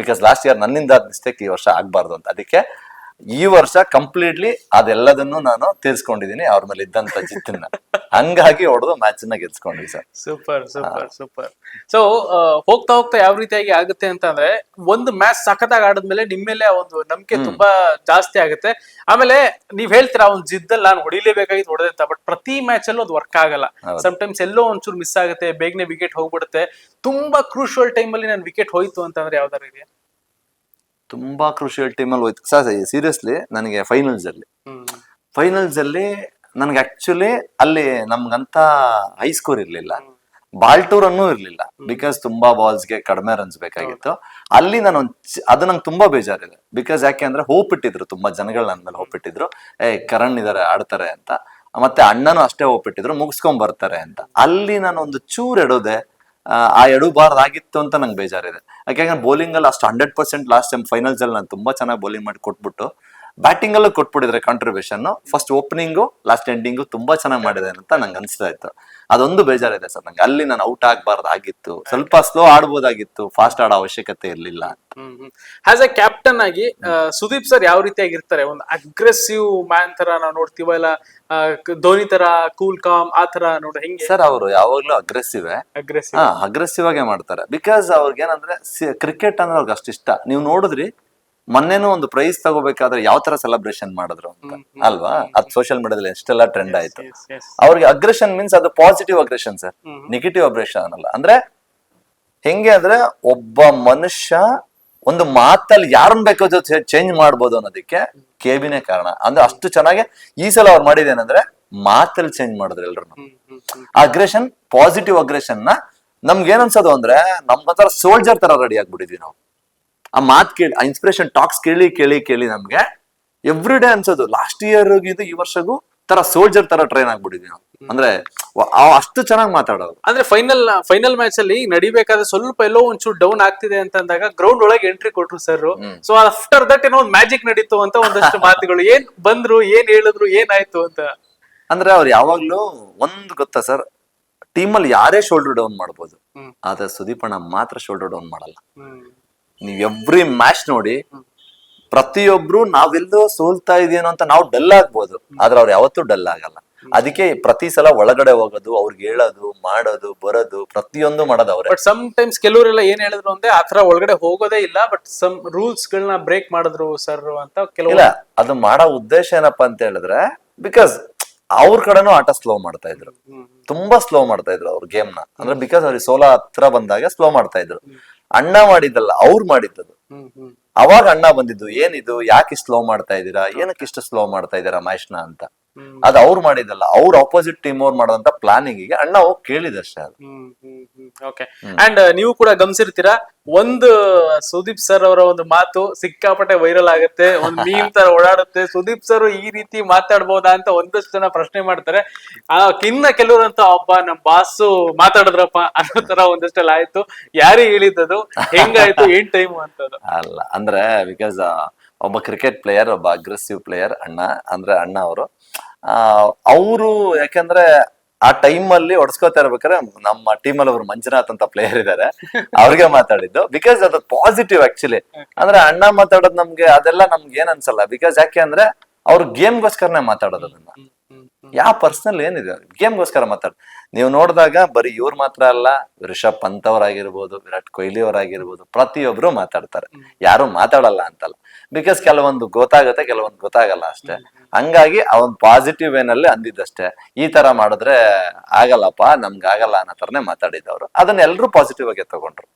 ಬಿಕಾಸ್ ಲಾಸ್ಟ್ ಇಯರ್ ನನ್ನಿಂದ ಅದ್ ಮಿಸ್ಟೇಕ್ ಈ ವರ್ಷ ಆಗ್ಬಾರ್ದು ಅಂತ. ಅದಕ್ಕೆ ಈ ವರ್ಷ ಕಂಪ್ಲೀಟ್ಲಿ ಅದೆಲ್ಲದನ್ನು ನಾನು ತೀರ್ಸ್ಕೊಂಡಿದೀನಿ ಅವ್ರ ಮೇಲೆ ಇದ್ದಂತ ಜಿದ್ದನ್ನ. ಹಂಗಾಗಿ ಹೊಡೆದು ಮ್ಯಾಚ್ ನ ಗೆಲ್ಸ್ಕೊಂಡ್ವಿ ಸರ್. Super super super. ಸೊ ಹೋಗ್ತಾ ಹೋಗ್ತಾ ಯಾವ ರೀತಿಯಾಗಿ ಆಗುತ್ತೆ ಅಂತ ಅಂದ್ರೆ, ಒಂದು ಮ್ಯಾಚ್ ಸಖತ್ತಾಗಿ ಆಡಿದ್ಮೇಲೆ ನಿಮ್ ಮೇಲೆ ಒಂದು ನಂಬಿಕೆ ತುಂಬಾ ಜಾಸ್ತಿ ಆಗುತ್ತೆ. ಆಮೇಲೆ ನೀವ್ ಹೇಳ್ತೀರಾ ಒಂದ್ ಜಿದ್ದಲ್ಲಿ ನಾನು ಹೊಡಿಲೇಬೇಕಾಗಿತ್ತು ಹೊಡೆದೆ ಅಂತ, ಬಟ್ ಪ್ರತಿ ಮ್ಯಾಚ್ ಅಲ್ಲೂ ಅದು ವರ್ಕ್ ಆಗಲ್ಲ. ಸಮ್ಟೈಮ್ಸ್ ಎಲ್ಲೋ ಒಂಚೂರು ಮಿಸ್ ಆಗುತ್ತೆ, ಬೇಗನೆ ವಿಕೆಟ್ ಹೋಗ್ಬಿಡುತ್ತೆ. ತುಂಬಾ ಕ್ರೂಷಿಯಲ್ ಟೈಮ್ ಅಲ್ಲಿ ನನ್ ವಿಕೆಟ್ ಹೋಯ್ತು ಅಂತಂದ್ರೆ ಯಾವ್ದಾರ ಇದೆಯಾ? ತುಂಬಾ ಕ್ರೂಷಿಯಲ್ ಟೀಮ್ ಅಲ್ಲಿ ಹೋಯ್ತು ಸರ್. ಸೀರಿಯಸ್ಲಿ ನನಗೆ ಫೈನಲ್ಸ್ ಅಲ್ಲಿ ನನ್ಗೆ ಆಕ್ಚುಲಿ ಅಲ್ಲಿ ನಮ್ಗಂತ ಹೈ ಸ್ಕೋರ್ ಇರ್ಲಿಲ್ಲ, ಬಾಲ್ ಟು ರನ್ನೂ ಇರ್ಲಿಲ್ಲ. ಬಿಕಾಸ್ ತುಂಬಾ ಬಾಲ್ಸ್ ಗೆ ಕಡಿಮೆ ರನ್ಸ್ ಬೇಕಾಗಿತ್ತು. ಅಲ್ಲಿ ನಾನು ಅದು ನಂಗೆ ತುಂಬಾ ಬೇಜಾರಿದೆ. ಬಿಕಾಸ್ ಯಾಕೆ ಅಂದ್ರೆ ಹೋಪ್ ಇಟ್ಟಿದ್ರು, ತುಂಬಾ ಜನಗಳು ನನ್ನ ಮೇಲೆ ಹೋಪ್ ಇಟ್ಟಿದ್ರು, ಕರಣ್ ಇದಾರೆ ಆಡ್ತಾರೆ ಅಂತ. ಮತ್ತೆ ಅಣ್ಣನು ಅಷ್ಟೇ ಹೋಪ್ ಇಟ್ಟಿದ್ರು, ಮುಗಿಸ್ಕೊಂಡ್ ಬರ್ತಾರೆ ಅಂತ. ಅಲ್ಲಿ ನಾನು ಒಂದು ಚೂರ್ ಎಡೋದೆ, ಆ ಎಡಬಾರ್ದಾಗಿತ್ತು ಅಂತ ನಂಗೆ ಬೇಜಾರಿದೆ. ಯಾಕೆಂದ್ರೆ ಬೌಲಿಂಗ್ ಅಲ್ಲಿ ಅಷ್ಟು 100% ಲಾಸ್ಟ್ ಟೈಮ್ ಫೈನಲ್ಸ್ ಅಲ್ಲಿ ನಾನು ತುಂಬಾ ಚೆನ್ನಾಗಿ ಬೌಲಿಂಗ್ ಮಾಡಿ ಕೊಟ್ಬಿಟ್ಟು ಬ್ಯಾಟಿಂಗ್ ಅಲ್ಲೂ ಕೊಟ್ಬಿಟ್ಟಿದ್ರೆ contribution. First opening last ending ತುಂಬಾ ಚೆನ್ನಾಗಿ ಮಾಡಿದೆ ಅಂತ ನಂಗೆ ಅನ್ಸ್ತಾ ಇತ್ತು. ಅದೊಂದು ಬೇಜಾರಿದೆ ಸರ್ ನಂಗೆ. ಅಲ್ಲಿ ನಾನು ಔಟ್ ಆಗ್ಬಾರ್ದಾಗಿತ್ತು, ಸ್ವಲ್ಪ ಸ್ಲೋ ಆಡ್ಬೋದಾಗಿತ್ತು, ಫಾಸ್ಟ್ ಆಡೋ ಅವಶ್ಯಕತೆ ಇರ್ಲಿಲ್ಲ. ಆಸ್ ಎ ಕ್ಯಾಪ್ಟನ್ ಆಗಿ ಸುದೀಪ್ ಸರ್ ಯಾವ ರೀತಿಯಾಗಿರ್ತಾರೆ? ಒಂದು ಅಗ್ರೆಸಿವ್ ಮ್ಯಾನ್ ತರ ನಾವು ನೋಡ್ತೀವ, ಇಲ್ಲ ಧೋನಿ ತರ ಕೂಲ್ ಕಾಮ್ ಆ ತರ ನೋಡ ಹೆಂಗೆ? ಸರ್ ಅವರು ಯಾವಾಗ್ಲೂ ಅಗ್ರೆಸಿವ್ ಆಗೇ ಮಾಡ್ತಾರೆ. ಬಿಕಾಸ್ ಅವ್ರಿಗೆ ಏನಂದ್ರೆ ಕ್ರಿಕೆಟ್ ಅಂದ್ರೆ ಅವ್ರಿಗೆ ಅಷ್ಟು ಇಷ್ಟ. ನೀವು ನೋಡಿದ್ರಿ ಮೊನ್ನೆನೂ ಒಂದು ಪ್ರೈಸ್ ತಗೋಬೇಕಾದ್ರೆ ಯಾವ ತರ ಸೆಲೆಬ್ರೇಷನ್ ಮಾಡಿದ್ರು ಅಂತ ಅಲ್ವಾ? ಅದ್ ಸೋಷಿಯಲ್ ಮೀಡಿಯಾದಲ್ಲಿ ಎಷ್ಟೆಲ್ಲ ಟ್ರೆಂಡ್ ಆಯ್ತು. ಅವ್ರಿಗೆ ಅಗ್ರೆಷನ್ ಮೀನ್ಸ್ ಅದು positive aggression sir, negative aggression ಅಲ್ಲ. ಅಂದ್ರೆ ಹೆಂಗೆ ಅಂದ್ರೆ ಒಬ್ಬ ಮನುಷ್ಯ ಒಂದು ಮಾತಲ್ಲಿ ಯಾರನ್ನ ಬೇಕೋ ಜೊತೆ ಚೇಂಜ್ ಮಾಡ್ಬೋದು ಅನ್ನೋದಕ್ಕೆ ಕೆಬಿನೇ ಕಾರಣ. ಅಂದ್ರೆ ಅಷ್ಟು ಚೆನ್ನಾಗಿ ಈ ಸಲ ಅವ್ರು ಮಾಡಿದೇನಂದ್ರೆ ಮಾತಲ್ಲಿ ಚೇಂಜ್ ಮಾಡಿದ್ರು ಎಲ್ರು. ಅಗ್ರೆಷನ್, ಪಾಸಿಟಿವ್ ಅಗ್ರೆಷನ್ ನ ನಮ್ಗೆ ಏನ್ ಅನ್ಸೋದು ಅಂದ್ರೆ ನಮ್ಗೊಂಥರ ಸೋಲ್ಜರ್ ತರ ರೆಡಿ ಆಗ್ಬಿಟ್ಟಿದ್ವಿ ನಾವು. ಆ ಮಾತ್ ಕೇಳಿ, ಆ ಇನ್ಸ್ಪಿರೇಷನ್ ಟಾಕ್ಸ್ ಕೇಳಿ ಕೇಳಿ ಕೇಳಿ ನಮ್ಗೆ ಎವ್ರಿ ಡೇ ಅನ್ಸೋದು ಲಾಸ್ಟ್ ಇಯರ್ ಈ ವರ್ಷಗೂ ತರ ಸೋಲ್ಜರ್ ತರ ಟ್ರೈನ್ ಆಗ್ಬಿಟ್ಟಿದ್ವಿ ನಾವು. ಅಂದ್ರೆ ಅಷ್ಟು ಚೆನ್ನಾಗಿ ಮಾತಾಡೋದು. ಅಂದ್ರೆ ಫೈನಲ್ ಮ್ಯಾಚ್ ಅಲ್ಲಿ ನಡಿಬೇಕಾದ್ರೆ ಸ್ವಲ್ಪ ಎಲ್ಲೋ ಒಂಚೂರು ಡೌನ್ ಆಗ್ತಿದೆ ಅಂತ ಅಂದಾಗ ಗ್ರೌಂಡ್ ಒಳಗೆ ಎಂಟ್ರಿ ಕೊಟ್ರು ಸರ್. ಸೊ ಆಫ್ಟರ್ ದಟ್ ಏನೋ ಒಂದು ಮ್ಯಾಜಿಕ್ ನಡೀತು ಅಂತ ಒಂದಷ್ಟು ಮಾತುಗಳು. ಏನ್ ಬಂದ್ರು, ಏನ್ ಹೇಳಿದ್ರು, ಏನಾಯ್ತು ಅಂತ? ಅಂದ್ರೆ ಅವ್ರು ಯಾವಾಗ್ಲೂ ಒಂದ್ ಗೊತ್ತಾ ಸರ್, ಟೀಮಲ್ಲಿ ಯಾರೇ ಶೋಲ್ಡರ್ ಡೌನ್ ಮಾಡ್ಬೋದು, ಆದ್ರೆ ಸುದೀಪ್ ಅಣ್ಣ ಮಾತ್ರ ಶೋಲ್ಡರ್ ಡೌನ್ ಮಾಡಲ್ಲ. ನೀವ್ ಎವ್ರಿ ಮ್ಯಾಚ್ ನೋಡಿ, ಪ್ರತಿಯೊಬ್ರು ನಾವೆಲ್ಲೋ ಸೋಲ್ತಾ ಇದೀನೋ ಅಂತ ನಾವು ಡಲ್ ಆಗ್ಬೋದು, ಆದ್ರೆ ಅವ್ರು ಯಾವತ್ತೂ ಡಲ್ ಆಗಲ್ಲ. ಅದಕ್ಕೆ ಪ್ರತಿ ಸಲ ಒಳಗಡೆ ಹೋಗೋದು, ಅವ್ರಿಗೆ ಹೇಳೋದು, ಮಾಡೋದು, ಬರೋದು, ಪ್ರತಿಯೊಂದು ಮಾಡೋದು ಅವ್ರೆ. ಬಟ್ ಸಮ್ ಟೈಮ್ಸ್ ಕೆಲವರೆಲ್ಲ ಏನ್ ಹೇಳಿದ್ರು ಅಂದ್ರೆ ಆತರ ಒಳಗಡೆ ಹೋಗೋದೇ ಇಲ್ಲ, ಬಟ್ ಸಮ್ ರೂಲ್ಸ್ ಗಳನ್ನ ಬ್ರೇಕ್ ಮಾಡಿದ್ರು ಸರ್ ಅಂತ ಕೆಲವು. ಇಲ್ಲ, ಅದು ಮಾಡೋ ಉದ್ದೇಶ ಏನಪ್ಪಾ ಅಂತ ಹೇಳಿದ್ರೆ, ಬಿಕಾಸ್ ಅವ್ರ ಕಡೆನೂ ಆಟ ಸ್ಲೋ ಮಾಡ್ತಾ ಇದ್ರು, ತುಂಬಾ ಸ್ಲೋ ಮಾಡ್ತಾ ಇದ್ರು ಅವ್ರ ಗೇಮ್ ನ. ಅಂದ್ರೆ ಬಿಕಾಸ್ ಅವ್ರಿಗೆ ಸೋಲಾ ಹತ್ರ ಬಂದಾಗ ಸ್ಲೋ ಮಾಡ್ತಾ ಇದ್ರು. ಅಣ್ಣ ಮಾಡಿದ್ದಲ್ಲ, ಅವ್ರು ಮಾಡಿದ್ದದು. ಅವಾಗ ಅಣ್ಣ ಬಂದಿದ್ದು, ಏನಿದು, ಯಾಕೆ ಸ್ಲೋ ಮಾಡ್ತಾ ಇದೀರಾ, ಏನಕ್ಕೆ ಇಷ್ಟು ಸ್ಲೋ ಮಾಡ್ತಾ ಇದೀರಾ ಮ್ಯಾಚ್ ನ ಅಂತ. ಅದು ಅವ್ರು ಮಾಡಿದಲ್ಲ, ಅವ್ರ ಆಪೋಸಿಟ್ ಟೀಮ್ ಅವ್ರು ಮಾಡೋದಂತ ಪ್ಲಾನಿಂಗ್ ಗೆ ಅಣ್ಣ ಹೋಗಿ ಕೇಳಿದಷ್ಟೇ ಅದು. ಓಕೆ. ಅಂಡ್ ನೀವು ಕೂಡ ಗಮನಿಸಿರ್ತೀರಾ, ಒಂದು ಸುದೀಪ್ ಸರ್ ಅವರ ಒಂದು ಮಾತು ಸಿಕ್ಕಾಪಟ್ಟೆ ವೈರಲ್ ಆಗುತ್ತೆ, ಒಂದ್ ಮೀಮ್ ತರ ಓಡಾಡುತ್ತೆ. ಸುದೀಪ್ ಸರ್ ಈ ರೀತಿ ಮಾತಾಡ್ಬೋದಾ ಅಂತ ಒಂದಷ್ಟು ಜನ ಪ್ರಶ್ನೆ ಮಾಡ್ತಾರೆ. ಇನ್ನ ಕೆಲವರಂತೂ ಒಬ್ಬ ನಮ್ ಬಾಸು ಮಾತಾಡಿದ್ರಪ್ಪ ಅನ್ನೋ ತರ ಒಂದಷ್ಟೆಲ್ಲ ಆಯ್ತು. ಯಾರಿಗೆ ಹೇಳಿದ್ದದು, ಹೆಂಗಾಯ್ತು, ಏನ್ ಟೈಮು ಅಂತದ್ದು? ಅಲ್ಲ, ಅಂದ್ರೆ ಬಿಕಾಸ್ ಒಬ್ಬ ಕ್ರಿಕೆಟ್ ಪ್ಲೇಯರ್, ಒಬ್ಬ ಅಗ್ರೆಸಿವ್ ಪ್ಲೇಯರ್ ಅಣ್ಣ. ಅಂದ್ರೆ ಅಣ್ಣ ಅವರು ಯಾಕಂದ್ರೆ ಆ ಟೈಮ್ ಅಲ್ಲಿ ಹೊಡ್ಸ್ಕೊತಾ ಇರ್ಬೇಕಾದ್ರೆ ನಮ್ಮ ಟೀಮ್ ಅಲ್ಲಿ ಒಬ್ರು ಮಂಜುನಾಥ್ ಅಂತ ಪ್ಲೇಯರ್ ಇದಾರೆ, ಅವ್ರಿಗೆ ಮಾತಾಡಿದ್ದು. ಬಿಕಾಸ್ ಅದು ಪಾಸಿಟಿವ್ ಆಕ್ಚುಲಿ. ಅಂದ್ರೆ ಅಣ್ಣ ಮಾತಾಡೋದು ನಮ್ಗೆ ಅದೆಲ್ಲ ನಮ್ಗೆ ಏನ್ ಅನ್ಸಲ್ಲ. ಬಿಕಾಸ್ ಯಾಕೆ ಅಂದ್ರೆ ಅವ್ರು ಗೇಮ್ಗೋಸ್ಕರನೇ ಮಾತಾಡೋದು. ಅದನ್ನ ಯಾವ ಪರ್ಸನಲ್ ಏನಿದೆ, ಗೇಮ್ಗೋಸ್ಕರ ಮಾತಾಡ. ನೀವು ನೋಡಿದಾಗ ಬರೀ ಇವ್ರು ಮಾತ್ರ ಅಲ್ಲ, ರಿಷಬ್ ಪಂತ್ ಅವರಾಗಿರ್ಬೋದು, ವಿರಾಟ್ ಕೊಹ್ಲಿ ಅವರಾಗಿರ್ಬೋದು, ಪ್ರತಿಯೊಬ್ರು ಮಾತಾಡ್ತಾರೆ, ಯಾರು ಮಾತಾಡಲ್ಲ ಅಂತಲ್ಲ. ಬಿಕಾಸ್ ಕೆಲವೊಂದು ಗೊತ್ತಾಗುತ್ತೆ, ಕೆಲವೊಂದು ಗೊತ್ತಾಗಲ್ಲ ಅಷ್ಟೇ. ಹಂಗಾಗಿ ಅವನ್ ಪಾಸಿಟಿವ್ ವೇನಲ್ಲಿ ಅಂದಿದ್ದಷ್ಟೇ. ಈ ತರ ಮಾಡಿದ್ರೆ ಆಗಲ್ಲಪ್ಪ, ನಮ್ಗೆ ಆಗಲ್ಲ ಅನ್ನೋ ತರನೇ ಮಾತಾಡಿದವ್ರು. ಅದನ್ನ ಎಲ್ರು ಪಾಸಿಟಿವ್ ಆಗಿ ತಗೊಂಡ್ರು,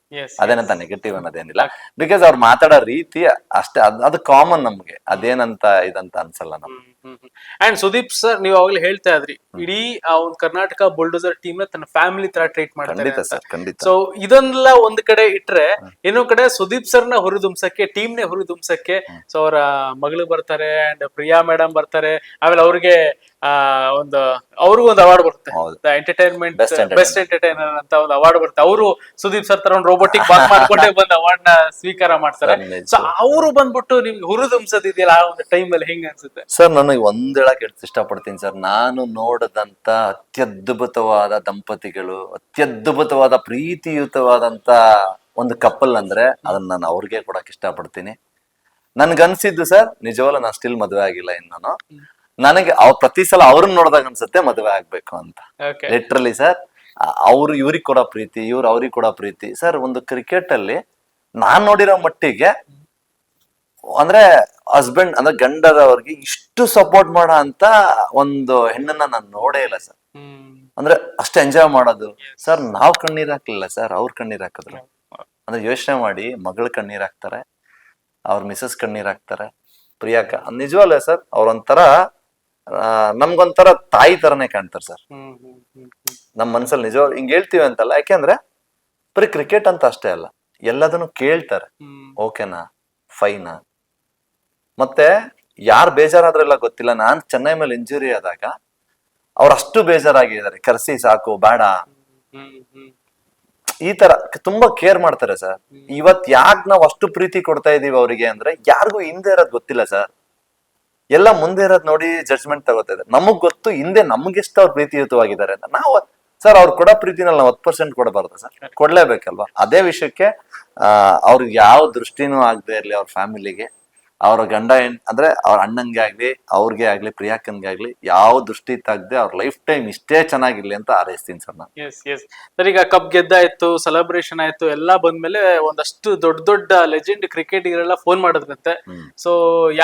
ಅದೇನಂತ ನೆಗೆಟಿವ್ ಅನ್ನೋದೇನಿಲ್ಲ. ಬಿಕಾಸ್ ಅವ್ರು ಮಾತಾಡೋ ರೀತಿ ಅಷ್ಟೇ, ಅದು ಕಾಮನ್ ನಮ್ಗೆ, ಅದೇನಂತ ಇದಂತ ಅನ್ಸಲ್ಲ ನಮ್ಗೆ. ಅಂಡ್ ಸುದೀಪ್ ಸರ್, ನೀವು ಅವಾಗಲೇ ಹೇಳ್ತಾ ಇದ್ರಿ, ಇಡೀ ಆ ಒಂದು ಕರ್ನಾಟಕ ಬುಲ್ಡೋಸರ್ ಯೂಸರ್ ಟೀಮ್ ನ ತನ್ನ ಫ್ಯಾಮಿಲಿ ತರ ಟ್ರೀಟ್ ಮಾಡ್ತಾರೆ ಖಂಡಿತ ಅಂತ. ಸರ್, ಖಂಡಿತ. ಸೊ ಇದನ್ನೆಲ್ಲ ಒಂದ್ ಕಡೆ ಇಟ್ರೆ ಇನ್ನೊಂದ್ ಕಡೆ ಸುದೀಪ್ ಸರ್ ನ ಹುರಿದುಂಬ್ಸಕ್ಕೆ, ಟೀಮ್ ನೇ ಹುರಿದುಂಬ್ಸಕ್ಕೆ ಸೊ ಅವರ ಮಗಳು ಬರ್ತಾರೆ ಅಂಡ್ ಪ್ರಿಯಾ ಮೇಡಮ್ ಬರ್ತಾರೆ. ಆಮೇಲೆ ಅವ್ರಿಗೆ ಒಂದು ಅವ್ರಿಗೂ ಒಂದು ಅವಾರ್ಡ್ ಬರುತ್ತೆ, ಹೌದು. ಎಂಟರ್ಟೈನ್ಮೆಂಟ್ Best ಬೆಸ್ಟ್ ಎಂಟರ್ಟೈನರ್ ಅಂತ ಒಂದು ಅವಾರ್ಡ್ ಬರುತ್ತೆ. ಅವರು ಸುದೀಪ್ ಸರ್ ತರ ಒಂದು ರೋಬೋಟಿಕ್ ಬಾಕ್ ಮಾಡ್ಕೊಂಡೆ ಬಂದು ಅವಾರ್ಡ್ ನ ಸ್ವೀಕಾರ ಮಾಡ್ತಾರೆ. ಸೊ ಅವರು ಬಂದ್ಬಿಟ್ಟು ನಿಮ್ಗೆ ಹುರಿದುಂಬ್ಸೋದಿದೆಯಲ್ಲ ಆ ಒಂದು ಟೈಮ್ ಅಲ್ಲಿ ಹೆಂಗ್ ಅನ್ಸುತ್ತೆ ಸರ್? ನನಗೆ ಒಂದ್ ಹೇಳಕ್ ಇಷ್ಟಪಡ್ತೀನಿ ಸರ್, ನಾನು ನೋಡದಂತ ಅತ್ಯದ್ಭುತವಾದ ದಂಪತಿಗಳು, ಅತ್ಯದ್ಭುತವಾದ ಪ್ರೀತಿಯುತವಾದಂತ ಒಂದು ಕಪಲ್ ಅಂದ್ರೆ ಅದನ್ನ ನಾನು ಅವ್ರಿಗೆ ಕೊಡಕ್ ಇಷ್ಟಪಡ್ತೀನಿ. ನನ್ಗನ್ಸಿದ್ದು ಸರ್, ನಿಜವಾಗ್ಲೂ ನಾನು ಸ್ಟಿಲ್ ಮದುವೆ ಆಗಿಲ್ಲ ಇನ್ನು. ನನಗೆ ಪ್ರತಿ ಸಲ ಅವ್ರನ್ನ ನೋಡಿದಾಗ ಅನ್ಸುತ್ತೆ ಮದುವೆ ಆಗ್ಬೇಕು ಅಂತ. ಓಕೆ ಲಿಟ್ರಲಿ ಸರ್, ಅವ್ರು ಇವ್ರಿಗೆ ಕೊಡೋ ಪ್ರೀತಿ, ಇವ್ರು ಅವ್ರಿಗೆ ಕೊಡೋ ಪ್ರೀತಿ ಸರ್. ಒಂದು ಕ್ರಿಕೆಟ್ ಅಲ್ಲಿ ನಾನ್ ನೋಡಿರೋ ಮಟ್ಟಿಗೆ ಅಂದ್ರೆ ಹಸ್ಬೆಂಡ್ ಅಂದ್ರೆ ಗಂಡದವ್ರಿಗೆ ಇಷ್ಟು ಸಪೋರ್ಟ್ ಮಾಡೋ ಅಂತ ಒಂದು ಹೆಣ್ಣನ್ನ ನಾನು ನೋಡೇ ಇಲ್ಲ ಸರ್. ಅಂದ್ರೆ ಅಷ್ಟು ಎಂಜಾಯ್ ಮಾಡೋದು ಸರ್. ನಾವ್ ಕಣ್ಣೀರ್ ಹಾಕ್ಲಿಲ್ಲ ಸರ್, ಅವ್ರ ಕಣ್ಣೀರ್ ಹಾಕಿದ್ರು. ಅಂದ್ರೆ ಯೋಚನೆ ಮಾಡಿ, ಮಗಳ ಕಣ್ಣೀರ್ ಹಾಕ್ತಾರೆ, ಅವ್ರ ಮಿಸಸ್ ಕಣ್ಣೀರ್ ಹಾಕ್ತಾರೆ, ಪ್ರಿಯಾಕ. ನಿಜವಲ್ಲ ಸರ್, ಅವ್ರೊಂಥರ ನಮ್ಗೊಂಥರ ತಾಯಿ ತರನೇ ಕಾಣ್ತಾರೆ ಸರ್ ನಮ್ ಮನ್ಸಲ್ಲಿ. ನಿಜವಾಗ ಹಿಂಗ್ ಹೇಳ್ತೀವಿ ಅಂತಲ್ಲ, ಯಾಕೆಂದ್ರೆ ಬರೀ ಕ್ರಿಕೆಟ್ ಅಂತ ಅಷ್ಟೇ ಅಲ್ಲ, ಎಲ್ಲದನ್ನು ಕೇಳ್ತಾರೆ. ಓಕೆನಾ, ಫೈನಾ. ಮತ್ತೆ ಯಾರು ಬೇಜಾರಾದ್ರೆಲ್ಲ ಗೊತ್ತಿಲ್ಲ, ನಾನ್ ಚೆನ್ನೈ ಮೇಲೆ ಇಂಜುರಿ ಆದಾಗ ಅವ್ರಷ್ಟು ಬೇಜಾರಾಗಿದ್ದಾರೆ, ಕರ್ಸಿ ಸಾಕು ಬೇಡ, ಈ ತರ ತುಂಬಾ ಕೇರ್ ಮಾಡ್ತಾರೆ ಸರ್. ಇವತ್ ಯಾಕೆ ನಾವ್ ಅಷ್ಟು ಪ್ರೀತಿ ಕೊಡ್ತಾ ಇದೀವಿ ಅವ್ರಿಗೆ ಅಂದ್ರೆ, ಯಾರಿಗೂ ಹಿಂದೆ ಇರೋದ್ ಗೊತ್ತಿಲ್ಲ ಸರ್. ಎಲ್ಲ ಮುಂದೆ ಇರೋದ್ ನೋಡಿ ಜಡ್ಜ್ಮೆಂಟ್ ತಗೋತಾ ಇದ್ದಾರೆ. ನಮಗ್ ಗೊತ್ತು ಹಿಂದೆ ನಮ್ಗೆಷ್ಟು ಅವ್ರು ಪ್ರೀತಿಯುತವಾಗಿದ್ದಾರೆ ಅಂತ. ನಾವು ಸರ್ ಅವ್ರು ಕೊಡೋ ಪ್ರೀತಿನಲ್ಲಿ ನಾವು 10% ಕೊಡಬಾರ್ದು ಸರ್, ಕೊಡ್ಲೇಬೇಕಲ್ವಾ? ಅದೇ ವಿಷಯಕ್ಕೆ ಅವ್ರಿಗೆ ಯಾವ ದೃಷ್ಟಿನೂ ಆಗದೆ ಇರ್ಲಿ ಅವ್ರ ಫ್ಯಾಮಿಲಿಗೆ, ಅವ್ರ ಗಂಡ ಅಂದ್ರೆ ಅವ್ರ ಅಣ್ಣನ್ಗೆ ಆಗ್ಲಿ, ಅವ್ರಿಗೆ ಆಗ್ಲಿ, ಪ್ರಿಯಾಕನ್ಗೆ ಆಗ್ಲಿ, ಯಾವ ದೃಷ್ಟಿ ತೆಗ್ದೆ ಅವ್ರ ಲೈಫ್ ಟೈಮ್ ಇಷ್ಟೇ ಚೆನ್ನಾಗಿರ್ಲಿ ಅಂತ ಹಾರೈಸ್ತೀನಿ ಸರ್ ನಾನು. ಎಸ್ ಎಸ್ ಸರ್, ಈಗ ಕಪ್ ಗೆದ್ದಾಯ್ತು, ಸೆಲೆಬ್ರೇಷನ್ ಆಯ್ತು, ಎಲ್ಲ ಬಂದ್ಮೇಲೆ ಒಂದಷ್ಟು ದೊಡ್ಡ ದೊಡ್ಡ ಲೆಜೆಂಡ್ ಕ್ರಿಕೆಟಿಗರೆಲ್ಲ ಫೋನ್ ಮಾಡಿದ್ರಂತೆ. ಸೊ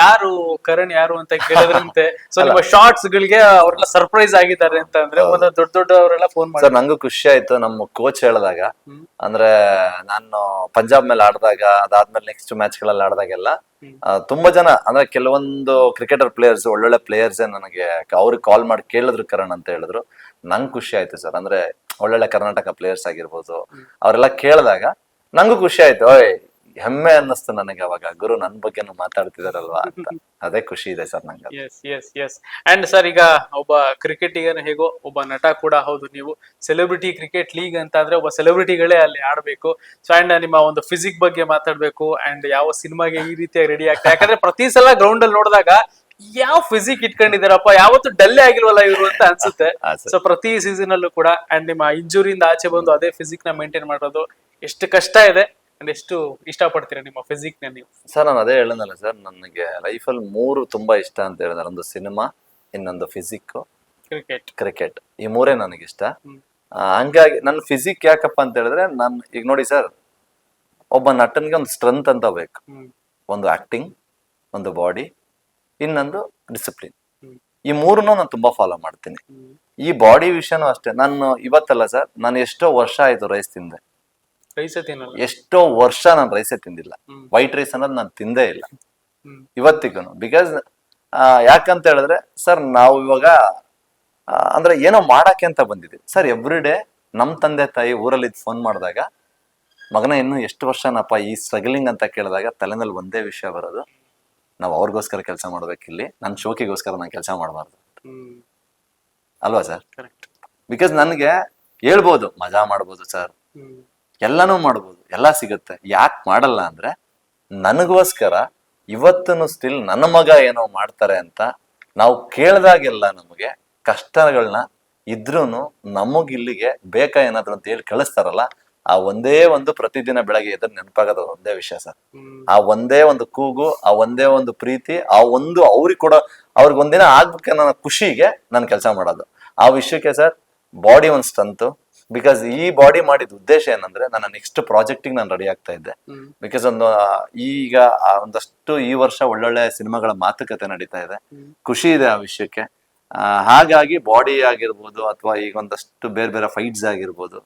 ಯಾರು ಕರಣ್ ಯಾರು ಅಂತ ಕೇಳಿದ್ರಂತೆ. ಸೊ ನಿಮ್ಮ ಶಾರ್ಟ್ಸ್ ಗಳಿಗೆ ಅವ್ರೆಲ್ಲ ಸರ್ಪ್ರೈಸ್ ಆಗಿದ್ದಾರೆ ಅಂತ ಅಂದ್ರೆ ಒಂದು ದೊಡ್ಡ ದೊಡ್ಡವರೆಲ್ಲ ಫೋನ್ ಮಾಡಿ. ಸರ್ ನಂಗೂ ಖುಷಿ ಆಯ್ತು ನಮ್ಮ ಕೋಚ್ ಹೇಳಿದಾಗ. ಅಂದ್ರೆ ನಾನು ಪಂಜಾಬ್ ಮೇಲೆ ಆಡಿದಾಗ, ಅದಾದ್ಮೇಲೆ ನೆಕ್ಸ್ಟ್ ಮ್ಯಾಚ್ ಗಳಲ್ಲಿ ಆಡಿದಾಗೆಲ್ಲ ತುಂಬಾ ಜನ ಅಂದ್ರೆ ಕೆಲವೊಂದು ಕ್ರಿಕೆಟರ್ ಪ್ಲೇಯರ್ಸ್, ಒಳ್ಳೊಳ್ಳೆ ಪ್ಲೇಯರ್ಸ್ ನನಗೆ ಅವ್ರಿಗೆ ಕಾಲ್ ಮಾಡಿ ಕೇಳಿದ್ರು ಕರಣ್ ಅಂತ ಹೇಳಿದ್ರು. ನಂಗೆ ಖುಷಿ ಆಯ್ತು ಸರ್. ಅಂದ್ರೆ ಒಳ್ಳೊಳ್ಳೆ ಕರ್ನಾಟಕ ಪ್ಲೇಯರ್ಸ್ ಆಗಿರ್ಬೋದು, ಅವರೆಲ್ಲ ಕೇಳಿದಾಗ ನಂಗೂ ಖುಷಿ ಆಯ್ತು. ಹೆಮ್ಮೆ ಅನ್ನಿಸ್ತು ನನಗೆ ಅವಾಗ, ಗುರು ನನ್ ಬಗ್ಗೆನು ಮಾತಾಡ್ತಿದಾರಲ್ವಾ ಅಂತ. ಅದೇ ಖುಷಿ ಇದೆ ಸರ್ ನಂಗೆ. Yes yes yes and sir, ಈಗ ಒಬ್ಬ ಕ್ರಿಕೆಟಿಗನ ಹೇಗೋ ಒಬ್ಬ ನಟ ಕೂಡ ಹೌದು. ನೀವು ಸೆಲೆಬ್ರಿಟಿ ಕ್ರಿಕೆಟ್ ಲೀಗ್ ಅಂತ ಅಂದ್ರೆ ಒಬ್ಬ ಸೆಲೆಬ್ರಿಟಿಗಳೇ ಅಲ್ಲಿ ಆಡ್ಬೇಕು. ಸೊ ಅಂಡ್ ನಿಮ್ಮ ಒಂದು ಫಿಸಿಕ್ ಬಗ್ಗೆ ಮಾತಾಡ್ಬೇಕು ಅಂಡ್ ಯಾವ ಸಿನಿಮಾಗೆ ಈ ರೀತಿಯಾಗಿ ರೆಡಿ ಆಗ್ತಾರೆ. ಯಾಕಂದ್ರೆ ಪ್ರತಿ ಸಲ ಗ್ರೌಂಡ್ ಅಲ್ಲಿ ನೋಡಿದಾಗ ಯಾವ ಫಿಸಿಕ್ ಇಟ್ಕೊಂಡಿದಾರಪ್ಪ, ಯಾವತ್ತು ಡಲ್ಲೇ ಆಗಿಲ್ವಲ್ಲ ಇವರು ಅಂತ ಅನ್ಸುತ್ತೆ. ಸೊ ಪ್ರತಿ ಸೀಸನ್ ಅಲ್ಲೂ ಕೂಡ ಅಂಡ್ ನಿಮ್ಮ ಇಂಜುರಿಯಿಂದ ಆಚೆ ಬಂದು ಅದೇ ಫಿಸಿಕ್ ನ ಮೇಂಟೈನ್ ಮಾಡೋದು ಎಷ್ಟು ಕಷ್ಟ ಇದೆ ಅಂಡ್ ಎಷ್ಟು ಇಷ್ಟಪಡ್ತೀರಾ ನಿಮ್ಮ ಫಿಸಿಕ್ ನ ನೀವು? ಸರ್ ನಾನು ಅದೇ ಹೇಳೋದಲ್ಲ ಸರ್, ನನಗೆ ಲೈಫಲ್ಲಿ 3 ತುಂಬಾ ಇಷ್ಟ ಅಂತ ಹೇಳಿದ್ರೆ, ಒಂದು ಸಿನಿಮಾ, ಇನ್ನೊಂದು ಫಿಸಿಕ್, ಕ್ರಿಕೆಟ್. ಈ 3 ನನಗಿಷ್ಟ. ಹಂಗಾಗಿ ನನ್ನ ಫಿಸಿಕ್ ಯಾಕಪ್ಪ ಅಂತ ಹೇಳಿದ್ರೆ, ನಾನು ಈಗ ನೋಡಿ ಸರ್, ಒಬ್ಬ ನಟನ್ಗೆ ಒಂದು ಸ್ಟ್ರೆಂತ್ ಅಂತ ಬೇಕು. ಒಂದು ಆಕ್ಟಿಂಗ್, ಒಂದು ಬಾಡಿ, ಇನ್ನೊಂದು ಡಿಸಿಪ್ಲಿನ್. ಈ 3 ನಾನು ತುಂಬಾ ಫಾಲೋ ಮಾಡ್ತೀನಿ. ಈ ಬಾಡಿ ವಿಷಯನೂ ಅಷ್ಟೇ. ನಾನು ಇವತ್ತಲ್ಲ ಸರ್, ನಾನು ಎಷ್ಟೋ ವರ್ಷ ಆಯ್ತು ರೈಸ್ ತಿಂದೆ. ಎಷ್ಟೋ ವರ್ಷ ನಾನು ರೈಸೇ ತಿಂದಿಲ್ಲ. ವೈಟ್ ರೈಸ್ ಅನ್ನೋದು ನಾನು ತಿಂದೇ ಇಲ್ಲ ಇವತ್ತಿಗೂ. ಬಿಕಾಸ್ ಯಾಕಂತ ಹೇಳಿದ್ರೆ ಸರ್, ನಾವು ಇವಾಗ ಅಂದ್ರೆ ಏನೋ ಮಾಡಕ್ಕೆ ಅಂತ ಬಂದಿದ್ವಿ ಸರ್. ಎವ್ರಿ ಡೇ ನಮ್ ತಂದೆ ತಾಯಿ ಊರಲ್ಲಿ ಫೋನ್ ಮಾಡಿದಾಗ, ಮಗನ ಇನ್ನು ಎಷ್ಟು ವರ್ಷನಪ್ಪ ಈ ಸ್ಟ್ರಗಲಿಂಗ್ ಅಂತ ಕೇಳಿದಾಗ ತಲೆನಲ್ಲಿ ಒಂದೇ ವಿಷಯ ಬರೋದು, ನಾವು ಅವ್ರಿಗೋಸ್ಕರ ಕೆಲಸ ಮಾಡ್ಬೇಕಿಲ್ಲಿ, ನನ್ನ ಶೋಕಿಗೋಸ್ಕರ ನಾನು ಕೆಲಸ ಮಾಡಬಾರ್ದು ಅಲ್ವಾ ಸರ್? ಬಿಕಾಸ್ ನನಗೆ ಹೇಳ್ಬೋದು, ಮಜಾ ಮಾಡ್ಬೋದು ಸರ್, ಎಲ್ಲಾನು ಮಾಡ್ಬೋದು, ಎಲ್ಲ ಸಿಗುತ್ತೆ. ಯಾಕೆ ಮಾಡಲ್ಲ ಅಂದ್ರೆ, ನನಗೋಸ್ಕರ ಇವತ್ತೂ ಸ್ಟಿಲ್ ನನ್ನ ಮಗ ಏನೋ ಮಾಡ್ತಾರೆ ಅಂತ ನಾವು ಕೇಳ್ದಾಗೆಲ್ಲ ನಮಗೆ ಕಷ್ಟಗಳನ್ನ ಇದ್ರೂನು ನಮಗಿಲ್ಲಿಗೆ ಬೇಕಾ ಏನಾದ್ರು ಅಂತ ಹೇಳಿ ಕಳಿಸ್ತಾರಲ್ಲ, ಆ ಒಂದೇ ಒಂದು ಪ್ರತಿದಿನ ಬೆಳಗ್ಗೆ ಎದ್ದು ನೆನಪಾಗೋದು ಒಂದೇ ವಿಷಯ ಸರ್. ಆ ಒಂದೇ ಒಂದು ಕೂಗು, ಆ ಒಂದೇ ಒಂದು ಪ್ರೀತಿ, ಆ ಒಂದು ಅವ್ರಿಗೆ ಕೊಡೋ, ಅವ್ರಿಗೆ ಒಂದಿನ ಆಗ್ಬೇಕನ್ನೋ ಖುಷಿಗೆ ನಾನು ಕೆಲಸ ಮಾಡೋದು. ಆ ವಿಷಯಕ್ಕೆ ಸರ್ ಬಾಡಿ ಒಂದು ಸ್ಟ್ರೆಂತ್. ಬಿಕಾಸ್ ಈ ಬಾಡಿ ಮಾಡಿದ ಉದ್ದೇಶ ಏನಂದ್ರೆ, ನನ್ನ ನೆಕ್ಸ್ಟ್ ಪ್ರಾಜೆಕ್ಟಿಗೆ ನಾನು ರೆಡಿ ಆಗ್ತಾ ಇದ್ದೆ. ಬಿಕಾಸ್ ಈಗ ಒಂದಷ್ಟು ಈ ವರ್ಷ ಒಳ್ಳೊಳ್ಳೆ ಸಿನಿಮಾಗಳ ಮಾತುಕತೆ ನಡೀತಾ ಇದೆ. ಖುಷಿ ಇದೆ ಆ ವಿಷಯಕ್ಕೆ. ಹಾಗಾಗಿ ಬಾಡಿ ಆಗಿರ್ಬೋದು, ಅಥವಾ ಈಗ ಒಂದಷ್ಟು ಬೇರೆ ಬೇರೆ ಫೈಟ್ಸ್ ಆಗಿರ್ಬೋದು,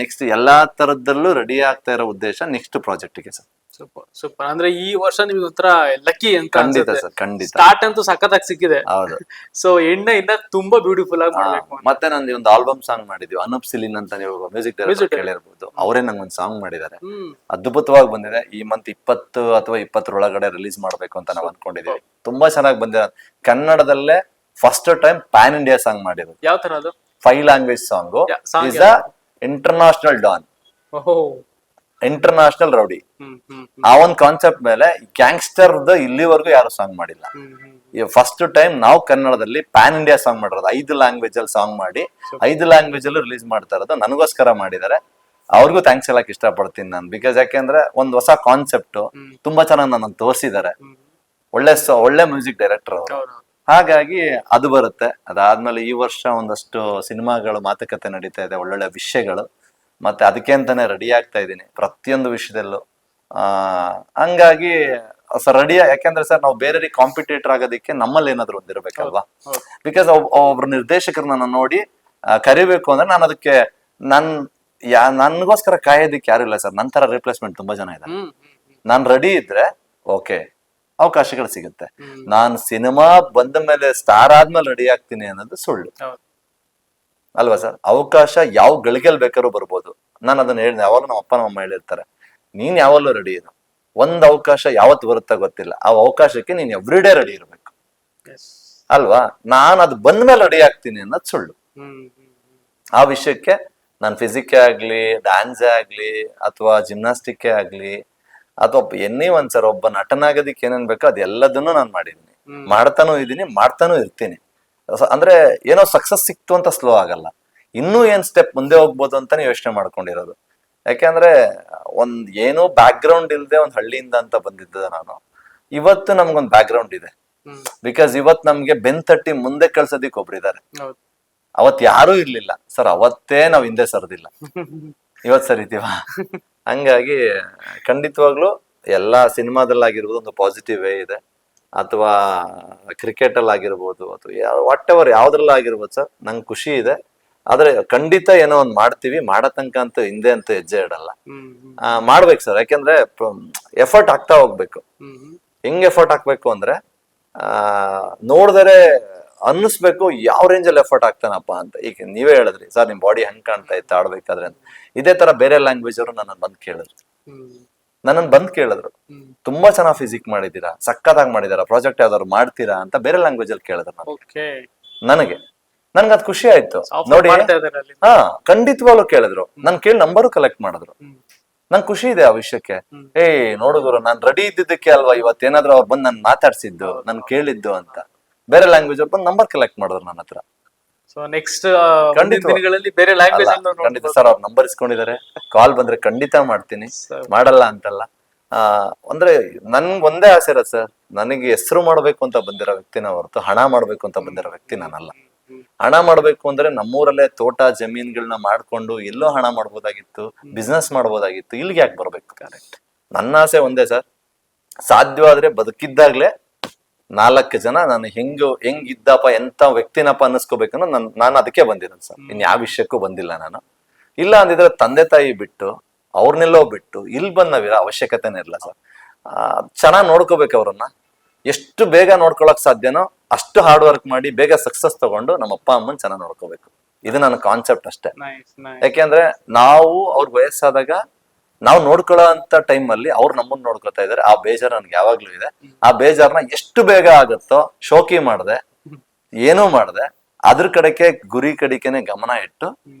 ನೆಕ್ಸ್ಟ್ ಎಲ್ಲಾ ತರದಲ್ಲೂ ರೆಡಿ ಆಗ್ತಾ ಇರೋ ಉದ್ದೇಶ ನೆಕ್ಸ್ಟ್ ಪ್ರಾಜೆಕ್ಟಿಗೆ ಸರ್. Super super. ಅಂದ್ರೆ ಈ ವರ್ಷ ನಿಮ್ಗೆ ಒಂಥರ ಲಕ್ಕಿ ಅಂತ ಖಂಡಿತ ಸರ್, ಖಂಡಿತ. ಸ್ಟಾರ್ಟ್ ಅಂತೂ ಸಖತ್ತಾಗಿ ಸಿಕ್ಕಿದೆ. ಹೌದು. ಸೊ ಎಂಡ್ ಇನ್ನ ತುಂಬಾ ಬ್ಯೂಟಿಫುಲ್ ಆಗಿ ಮಾಡ್ಬೇಕು ಅಂತ. ಮತ್ತೆ ನಂದು ಒಂದು ಆಲ್ಬಮ್ ಸಾಂಗ್ ಮಾಡಿದ್ವಿ, ಅನೂಪ್ ಸಿಲಿನ್ ಅಂತ ನೀವು ಮ್ಯೂಸಿಕ್ ಡೈರೆಕ್ಟರ್ ಕೇಳಿರ್ಬೋದು. ಅವರೇ ನಂಗೊಂದು ಸಾಂಗ್ ಮಾಡಿದ್ದಾರೆ, ಅದ್ಭುತವಾಗಿ ಬಂದಿದೆ. ಈ ಮಂತ್ 20 ಅಥವಾ 20 ರಿಲೀಸ್ ಮಾಡ್ಬೇಕು ಅಂತ ನಾವು ಅನ್ಕೊಂಡಿದೀವಿ. ತುಂಬಾ ಚೆನ್ನಾಗಿ ಬಂದಿದೆ. ಕನ್ನಡದಲ್ಲೇ first time pan India song ಮಾಡಿರೋದು. ಯಾವ ತರ ಅದು? 5 language song. song is a international don, ಓಹೋ. International rowdy. ಹ್ಮ್ ಹ್ಮ್ ಆ ಒಂದು ಕಾನ್ಸೆಪ್ಟ್ ಮೇಲೆ ಗ್ಯಾಂಗ್ಸ್ಟರ್ ಇಲ್ಲಿವರೆಗೂ ಯಾರು ಸಾಂಗ್ ಮಾಡಿಲ್ಲ. ಫಸ್ಟ್ ಟೈಮ್ ನಾವು ಕನ್ನಡದಲ್ಲಿ ಪ್ಯಾನ್ ಇಂಡಿಯಾ ಸಾಂಗ್ ಮಾಡಿರೋದು. 5 ಲ್ಯಾಂಗ್ವೇಜ್ ಅಲ್ಲಿ ಸಾಂಗ್ ಮಾಡಿ 5 ಲ್ಯಾಂಗ್ವೇಜ್ ಅಲ್ಲೂ ರಿಲೀಸ್ ಮಾಡ್ತಾ ಇರೋದು. ನನಗೋಸ್ಕರ ಮಾಡಿದ್ದಾರೆ. ಅವ್ರಿಗೂ ಥ್ಯಾಂಕ್ಸ್ ಹೇಳಕ್ ಇಷ್ಟಪಡ್ತೀನಿ ನಾನು. ಬಿಕಾಸ್ ಯಾಕೆಂದ್ರೆ ಒಂದು ಹೊಸ ಕಾನ್ಸೆಪ್ಟ್ ತುಂಬಾ ಚೆನ್ನಾಗಿ ನನ್ನ ತೋರಿಸಿದ್ದಾರೆ. ಒಳ್ಳೆ ಮ್ಯೂಸಿಕ್ ಡೈರೆಕ್ಟರ್ ಅವರು. ಹಾಗಾಗಿ ಅದು ಬರುತ್ತೆ. ಅದಾದ್ಮೇಲೆ ಈ ವರ್ಷ ಒಂದಷ್ಟು ಸಿನಿಮಾಗಳು ಮಾತುಕತೆ ನಡೀತಾ ಇದೆ, ಒಳ್ಳೊಳ್ಳೆ ವಿಷಯಗಳು. ಮತ್ತೆ ಅದಕ್ಕೆ ಅಂತಾನೆ ರೆಡಿ ಆಗ್ತಾ ಇದ್ದೀನಿ ಪ್ರತಿಯೊಂದು ವಿಷಯದಲ್ಲೂ. ಹಂಗಾಗಿ ಸರ್ ರೆಡಿ, ಯಾಕೆಂದ್ರೆ ಸರ್ ನಾವು ಬೇರೆಯವ್ರಿಗೆ ಕಾಂಪಿಟೇಟರ್ ಆಗೋದಕ್ಕೆ ನಮ್ಮಲ್ಲಿ ಏನಾದ್ರು ಒಂದಿರ್ಬೇಕಲ್ವಾ. ಬಿಕಾಸ್ ಒಬ್ರು ನಿರ್ದೇಶಕರನ್ನ ನೋಡಿ ಕರಿಬೇಕು ಅಂದ್ರೆ ನಾನು ಅದಕ್ಕೆ ನನ್ಗೋಸ್ಕರ ಕಾಯೋದಿಕ್ಕೆ ಯಾರು ಇಲ್ಲ ಸರ್. ನಂತರ ರಿಪ್ಲೇಸ್ಮೆಂಟ್ ತುಂಬಾ ಜನ ಇದೆ. ನಾನ್ ರೆಡಿ ಇದ್ರೆ ಓಕೆ, ಅವಕಾಶಗಳು ಸಿಗುತ್ತೆ. ನಾನ್ ಸಿನಿಮಾ ಬಂದ ಮೇಲೆ ಸ್ಟಾರ್ ಆದ್ಮೇಲೆ ರೆಡಿ ಆಗ್ತೀನಿ ಅನ್ನೋದು ಸುಳ್ಳು ಅಲ್ವಾ ಸರ್. ಅವಕಾಶ ಯಾವ ಗಳಿಗೆಲ್ ಬೇಕಾದ್ರೂ ಬರ್ಬೋದು. ನಾನು ಅದನ್ನ ಹೇಳಿದೆ, ಯಾವಾಗಲೂ ನಮ್ಮ ಅಪ್ಪ ನಮ್ಮ ಅಮ್ಮ ಹೇಳಿರ್ತಾರೆ, ನೀನ್ ಯಾವಲ್ಲೂ ರೆಡಿ ಇರು. ಒಂದ್ ಅವಕಾಶ ಯಾವತ್ತು ಬರುತ್ತಾ ಗೊತ್ತಿಲ್ಲ, ಆ ಅವಕಾಶಕ್ಕೆ ನೀನ್ ಎವ್ರಿ ಡೇ ರೆಡಿ ಇರ್ಬೇಕು ಅಲ್ವಾ. ನಾನ್ ಅದು ಬಂದ್ಮೇಲೆ ರೆಡಿ ಆಗ್ತೀನಿ ಅನ್ನೋದು ಸುಳ್ಳು. ಆ ವಿಷಯಕ್ಕೆ ನಾನು ಫಿಸಿಕೇ ಆಗ್ಲಿ, ಡ್ಯಾನ್ಸೇ ಆಗ್ಲಿ, ಅಥವಾ ಜಿಮ್ನಾಸ್ಟಿಕ್ಕೇ ಆಗ್ಲಿ, ಅಥವಾ ಎನ್ನಿ ಒಂದ್ಸರ್ ಒಬ್ಬ ನಟನಾಗೋದಿಕ್ಕೆ ಏನೇನ್ ಬೇಕೋ ಅದೆಲ್ಲದನ್ನು ನಾನು ಮಾಡಿದೀನಿ, ಮಾಡ್ತಾನೂ ಇದ್ದೀನಿ, ಮಾಡ್ತಾನೂ ಇರ್ತೀನಿ. ಅಂದ್ರೆ ಏನೋ ಸಕ್ಸಸ್ ಸಿಕ್ತು ಅಂತ ಸ್ಲೋ ಆಗಲ್ಲ, ಇನ್ನೂ ಏನ್ ಸ್ಟೆಪ್ ಮುಂದೆ ಹೋಗ್ಬೋದು ಅಂತಾನೆ ಯೋಚನೆ ಮಾಡ್ಕೊಂಡಿರೋದು. ಯಾಕೆಂದ್ರೆ ಏನೋ ಬ್ಯಾಕ್ ಗ್ರೌಂಡ್ ಇಲ್ದೆ ಒಂದ್ ಹಳ್ಳಿಯಿಂದ ಅಂತ ಬಂದಿದ್ದ ನಾನು. ಇವತ್ತು ನಮ್ಗೊಂದ್ ಬ್ಯಾಕ್ ಗ್ರೌಂಡ್ ಇದೆ. ಬಿಕಾಸ್ ಇವತ್ ನಮ್ಗೆ ಬೆನ್ ತಟ್ಟಿ ಮುಂದೆ ಕಳ್ಸೋದಿಕ್ ಒಬ್ರಿದ್ದಾರೆ. ಅವತ್ ಯಾರೂ ಇರ್ಲಿಲ್ಲ ಸರ್, ಅವತ್ತೇ ನಾವ್ ಹಿಂದೆ ಸರ್ದಿಲ್ಲ, ಇವತ್ ಸರಿತೀವ. ಹಂಗಾಗಿ ಖಂಡಿತವಾಗ್ಲು ಎಲ್ಲಾ ಸಿನಿಮಾದಲ್ಲಾಗಿರ್ಬೋದು ಒಂದು ಪಾಸಿಟಿವ್ ವೇ ಇದೆ, ಅಥವಾ ಕ್ರಿಕೆಟ್ ಅಲ್ಲಿ ಆಗಿರ್ಬೋದು, ಅಥವಾ ವಾಟ್ ಎವರ್ ಯಾವ್ದ್ರಲ್ಲ ಆಗಿರ್ಬೋದು ಸರ್, ನಂಗೆ ಖುಷಿ ಇದೆ. ಆದ್ರೆ ಖಂಡಿತ ಏನೋ ಒಂದ್ ಮಾಡ್ತೀವಿ, ಮಾಡೋ ತನಕ ಅಂತ ಹಿಂದೆ ಅಂತ ಹೆಜ್ಜೆ ಇಡಲ್ಲ. ಮಾಡ್ಬೇಕು ಸರ್, ಯಾಕೆಂದ್ರೆ ಎಫರ್ಟ್ ಆಗ್ತಾ ಹೋಗ್ಬೇಕು. ಹೆಂಗ್ ಎಫರ್ಟ್ ಹಾಕ್ಬೇಕು ಅಂದ್ರೆ ನೋಡಿದರೆ ಅನ್ನಿಸ್ಬೇಕು ಯಾವ ರೇಂಜಲ್ಲಿ ಎಫರ್ಟ್ ಆಗ್ತಾನಪ್ಪ ಅಂತ. ಈಗ ನೀವೇ ಹೇಳಿದ್ರಿ ಸರ್, ನಿಮ್ ಬಾಡಿ ಹೆಂಗ್ ಕಾಣ್ತಾ ಇತ್ತು ಆಡ್ಬೇಕಾದ್ರೆ ಅಂತ. ಇದೇ ತರ ಬೇರೆ ಲ್ಯಾಂಗ್ವೇಜ್ ಅವರು ನನ್ನನ್ನು ಬಂದ್ ಕೇಳಿದ್ರು, ತುಂಬಾ ಚೆನ್ನಾಗಿ ಫಿಸಿಕ್ ಮಾಡಿದೀರಾ, ಸಕ್ಕತ್ತಾಗಿ ಮಾಡಿದಾರ, ಪ್ರಾಜೆಕ್ಟ್ ಯಾವ್ದಾದ್ರು ಮಾಡ್ತೀರಾ ಅಂತ ಬೇರೆ ಲ್ಯಾಂಗ್ವೇಜ್ ಅಲ್ಲಿ ಕೇಳಿದ್ರು ನನಗೆ ಅದ್ ಖುಷಿ ಆಯ್ತು ನೋಡಿ. ಹಾ, ಖಂಡಿತವಾಗ್ಲೂ ಕೇಳಿದ್ರು. ನನ್ ಕೇಳಿ ನಂಬರು ಕಲೆಕ್ಟ್ ಮಾಡಿದ್ರು. ನಂಗೆ ಖುಷಿ ಇದೆ ಆ ವಿಷಯಕ್ಕೆ. ನೋಡುದ್ರು, ನಾನ್ ರೆಡಿ ಇದ್ದಿದ್ದಕ್ಕೆ ಅಲ್ವಾ ಇವತ್ತೇನಾದ್ರು ಅವ್ರು ಬಂದು ನನ್ ಮಾತಾಡ್ಸಿದ್ದು, ನನ್ ಕೇಳಿದ್ದು ಅಂತ. ಬೇರೆ ಲ್ಯಾಂಗ್ವೇಜ್ ಅವ್ರು ಬಂದು ನಂಬರ್ ಕಲೆಕ್ಟ್ ಮಾಡಿದ್ರು ನನ್ನ ಹತ್ರ. ನೆಕ್ಸ್ಟ್ ದಿನಗಳಲ್ಲಿ ಬೇರೆ ಲ್ಯಾಂಗ್ವೇಜ್ ಖಂಡಿತ ಸರ್, ಅವ್ರ ನಂಬರ್ ಇಸ್ಕೊಂಡಿದ್ದಾರೆ. ಕಾಲ್ ಬಂದ್ರೆ ಖಂಡಿತ ಮಾಡ್ತೀನಿ, ಮಾಡಲ್ಲ ಅಂತಲ್ಲ. ಅಂದ್ರೆ ನನ್ಗೆ ಒಂದೇ ಆಸೆ ಇರೋದು ಸರ್, ನನಗೆ ಹೆಸರು ಮಾಡ್ಬೇಕು ಅಂತ ಬಂದಿರೋ ವ್ಯಕ್ತಿನ ಹೊರತು ಹಣ ಮಾಡ್ಬೇಕು ಅಂತ ಬಂದಿರೋ ವ್ಯಕ್ತಿ ನಾನಲ್ಲ. ಹಣ ಮಾಡ್ಬೇಕು ಅಂದ್ರೆ ನಮ್ಮೂರಲ್ಲೇ ತೋಟ ಜಮೀನ್ಗಳನ್ನ ಮಾಡ್ಕೊಂಡು ಎಲ್ಲೋ ಹಣ ಮಾಡ್ಬೋದಾಗಿತ್ತು, ಬಿಸ್ನೆಸ್ ಮಾಡ್ಬೋದಾಗಿತ್ತು. ಇಲ್ಲಿಗೆ ಯಾಕೆ ಬರ್ಬೇಕು? ಕರೆಕ್ಟ್. ನನ್ನ ಆಸೆ ಒಂದೇ ಸರ್, ಸಾಧ್ಯವಾದ್ರೆ ಬದುಕಿದ್ದಾಗ್ಲೇ 4 ಜನ ನಾನು ಹೆಂಗಿದ್ದಪ್ಪ, ಎಂತ ವ್ಯಕ್ತಿನಪ್ಪ ಅನ್ನಿಸ್ಕೋಬೇಕನ್ನೋ ನಾನು ಅದಕ್ಕೆ ಬಂದಿರೋದು ಸರ್. ಇನ್ ಯಾವ ವಿಷಯಕ್ಕೂ ಬಂದಿಲ್ಲ ನಾನು. ಇಲ್ಲ ಅಂದಿದ್ರೆ ತಂದೆ ತಾಯಿ ಬಿಟ್ಟು ಅವ್ರನ್ನೆಲ್ಲೋ ಬಿಟ್ಟು ಇಲ್ಲಿ ಬಂದ್ ನಾವಿರೋ ಅವಶ್ಯಕತೆನೇ ಇಲ್ಲ ಸರ್. ಚೆನ್ನಾಗಿ ನೋಡ್ಕೋಬೇಕು ಅವ್ರನ್ನ. ಎಷ್ಟು ಬೇಗ ನೋಡ್ಕೊಳಕ್ ಸಾಧ್ಯನೋ ಅಷ್ಟು ಹಾರ್ಡ್ ವರ್ಕ್ ಮಾಡಿ ಬೇಗ ಸಕ್ಸಸ್ ತಗೊಂಡು ನಮ್ಮ ಅಪ್ಪ ಅಮ್ಮನ್ ಚೆನ್ನಾಗಿ ನೋಡ್ಕೋಬೇಕು. ಇದು ನನ್ನ ಕಾನ್ಸೆಪ್ಟ್ ಅಷ್ಟೇ. ಯಾಕೆಂದ್ರೆ ನಾವು ಅವ್ರ ವಯಸ್ಸಾದಾಗ ನಾವು ನೋಡ್ಕೊಳ್ಳೋ ಅಂತ ಟೈಮ್ ಅಲ್ಲಿ ಅವ್ರು ನಮ್ಮನ್ನ ನೋಡ್ಕೊತಾ ಇದಾರೆ. ಆ ಬೇಜಾರು ನನ್ಗೆ ಯಾವಾಗ್ಲೂ ಇದೆ. ಆ ಬೇಜಾರನ್ನ ಎಷ್ಟು ಬೇಗ ಆಗುತ್ತೋ ಶೋಕಿ ಮಾಡ್ದೆ, ಏನೂ ಮಾಡ್ದೆ, ಅದ್ರ ಕಡೆಗೆ ಗುರಿ ಕಡೆಗೆನೆ ಗಮನ ಇಟ್ಟು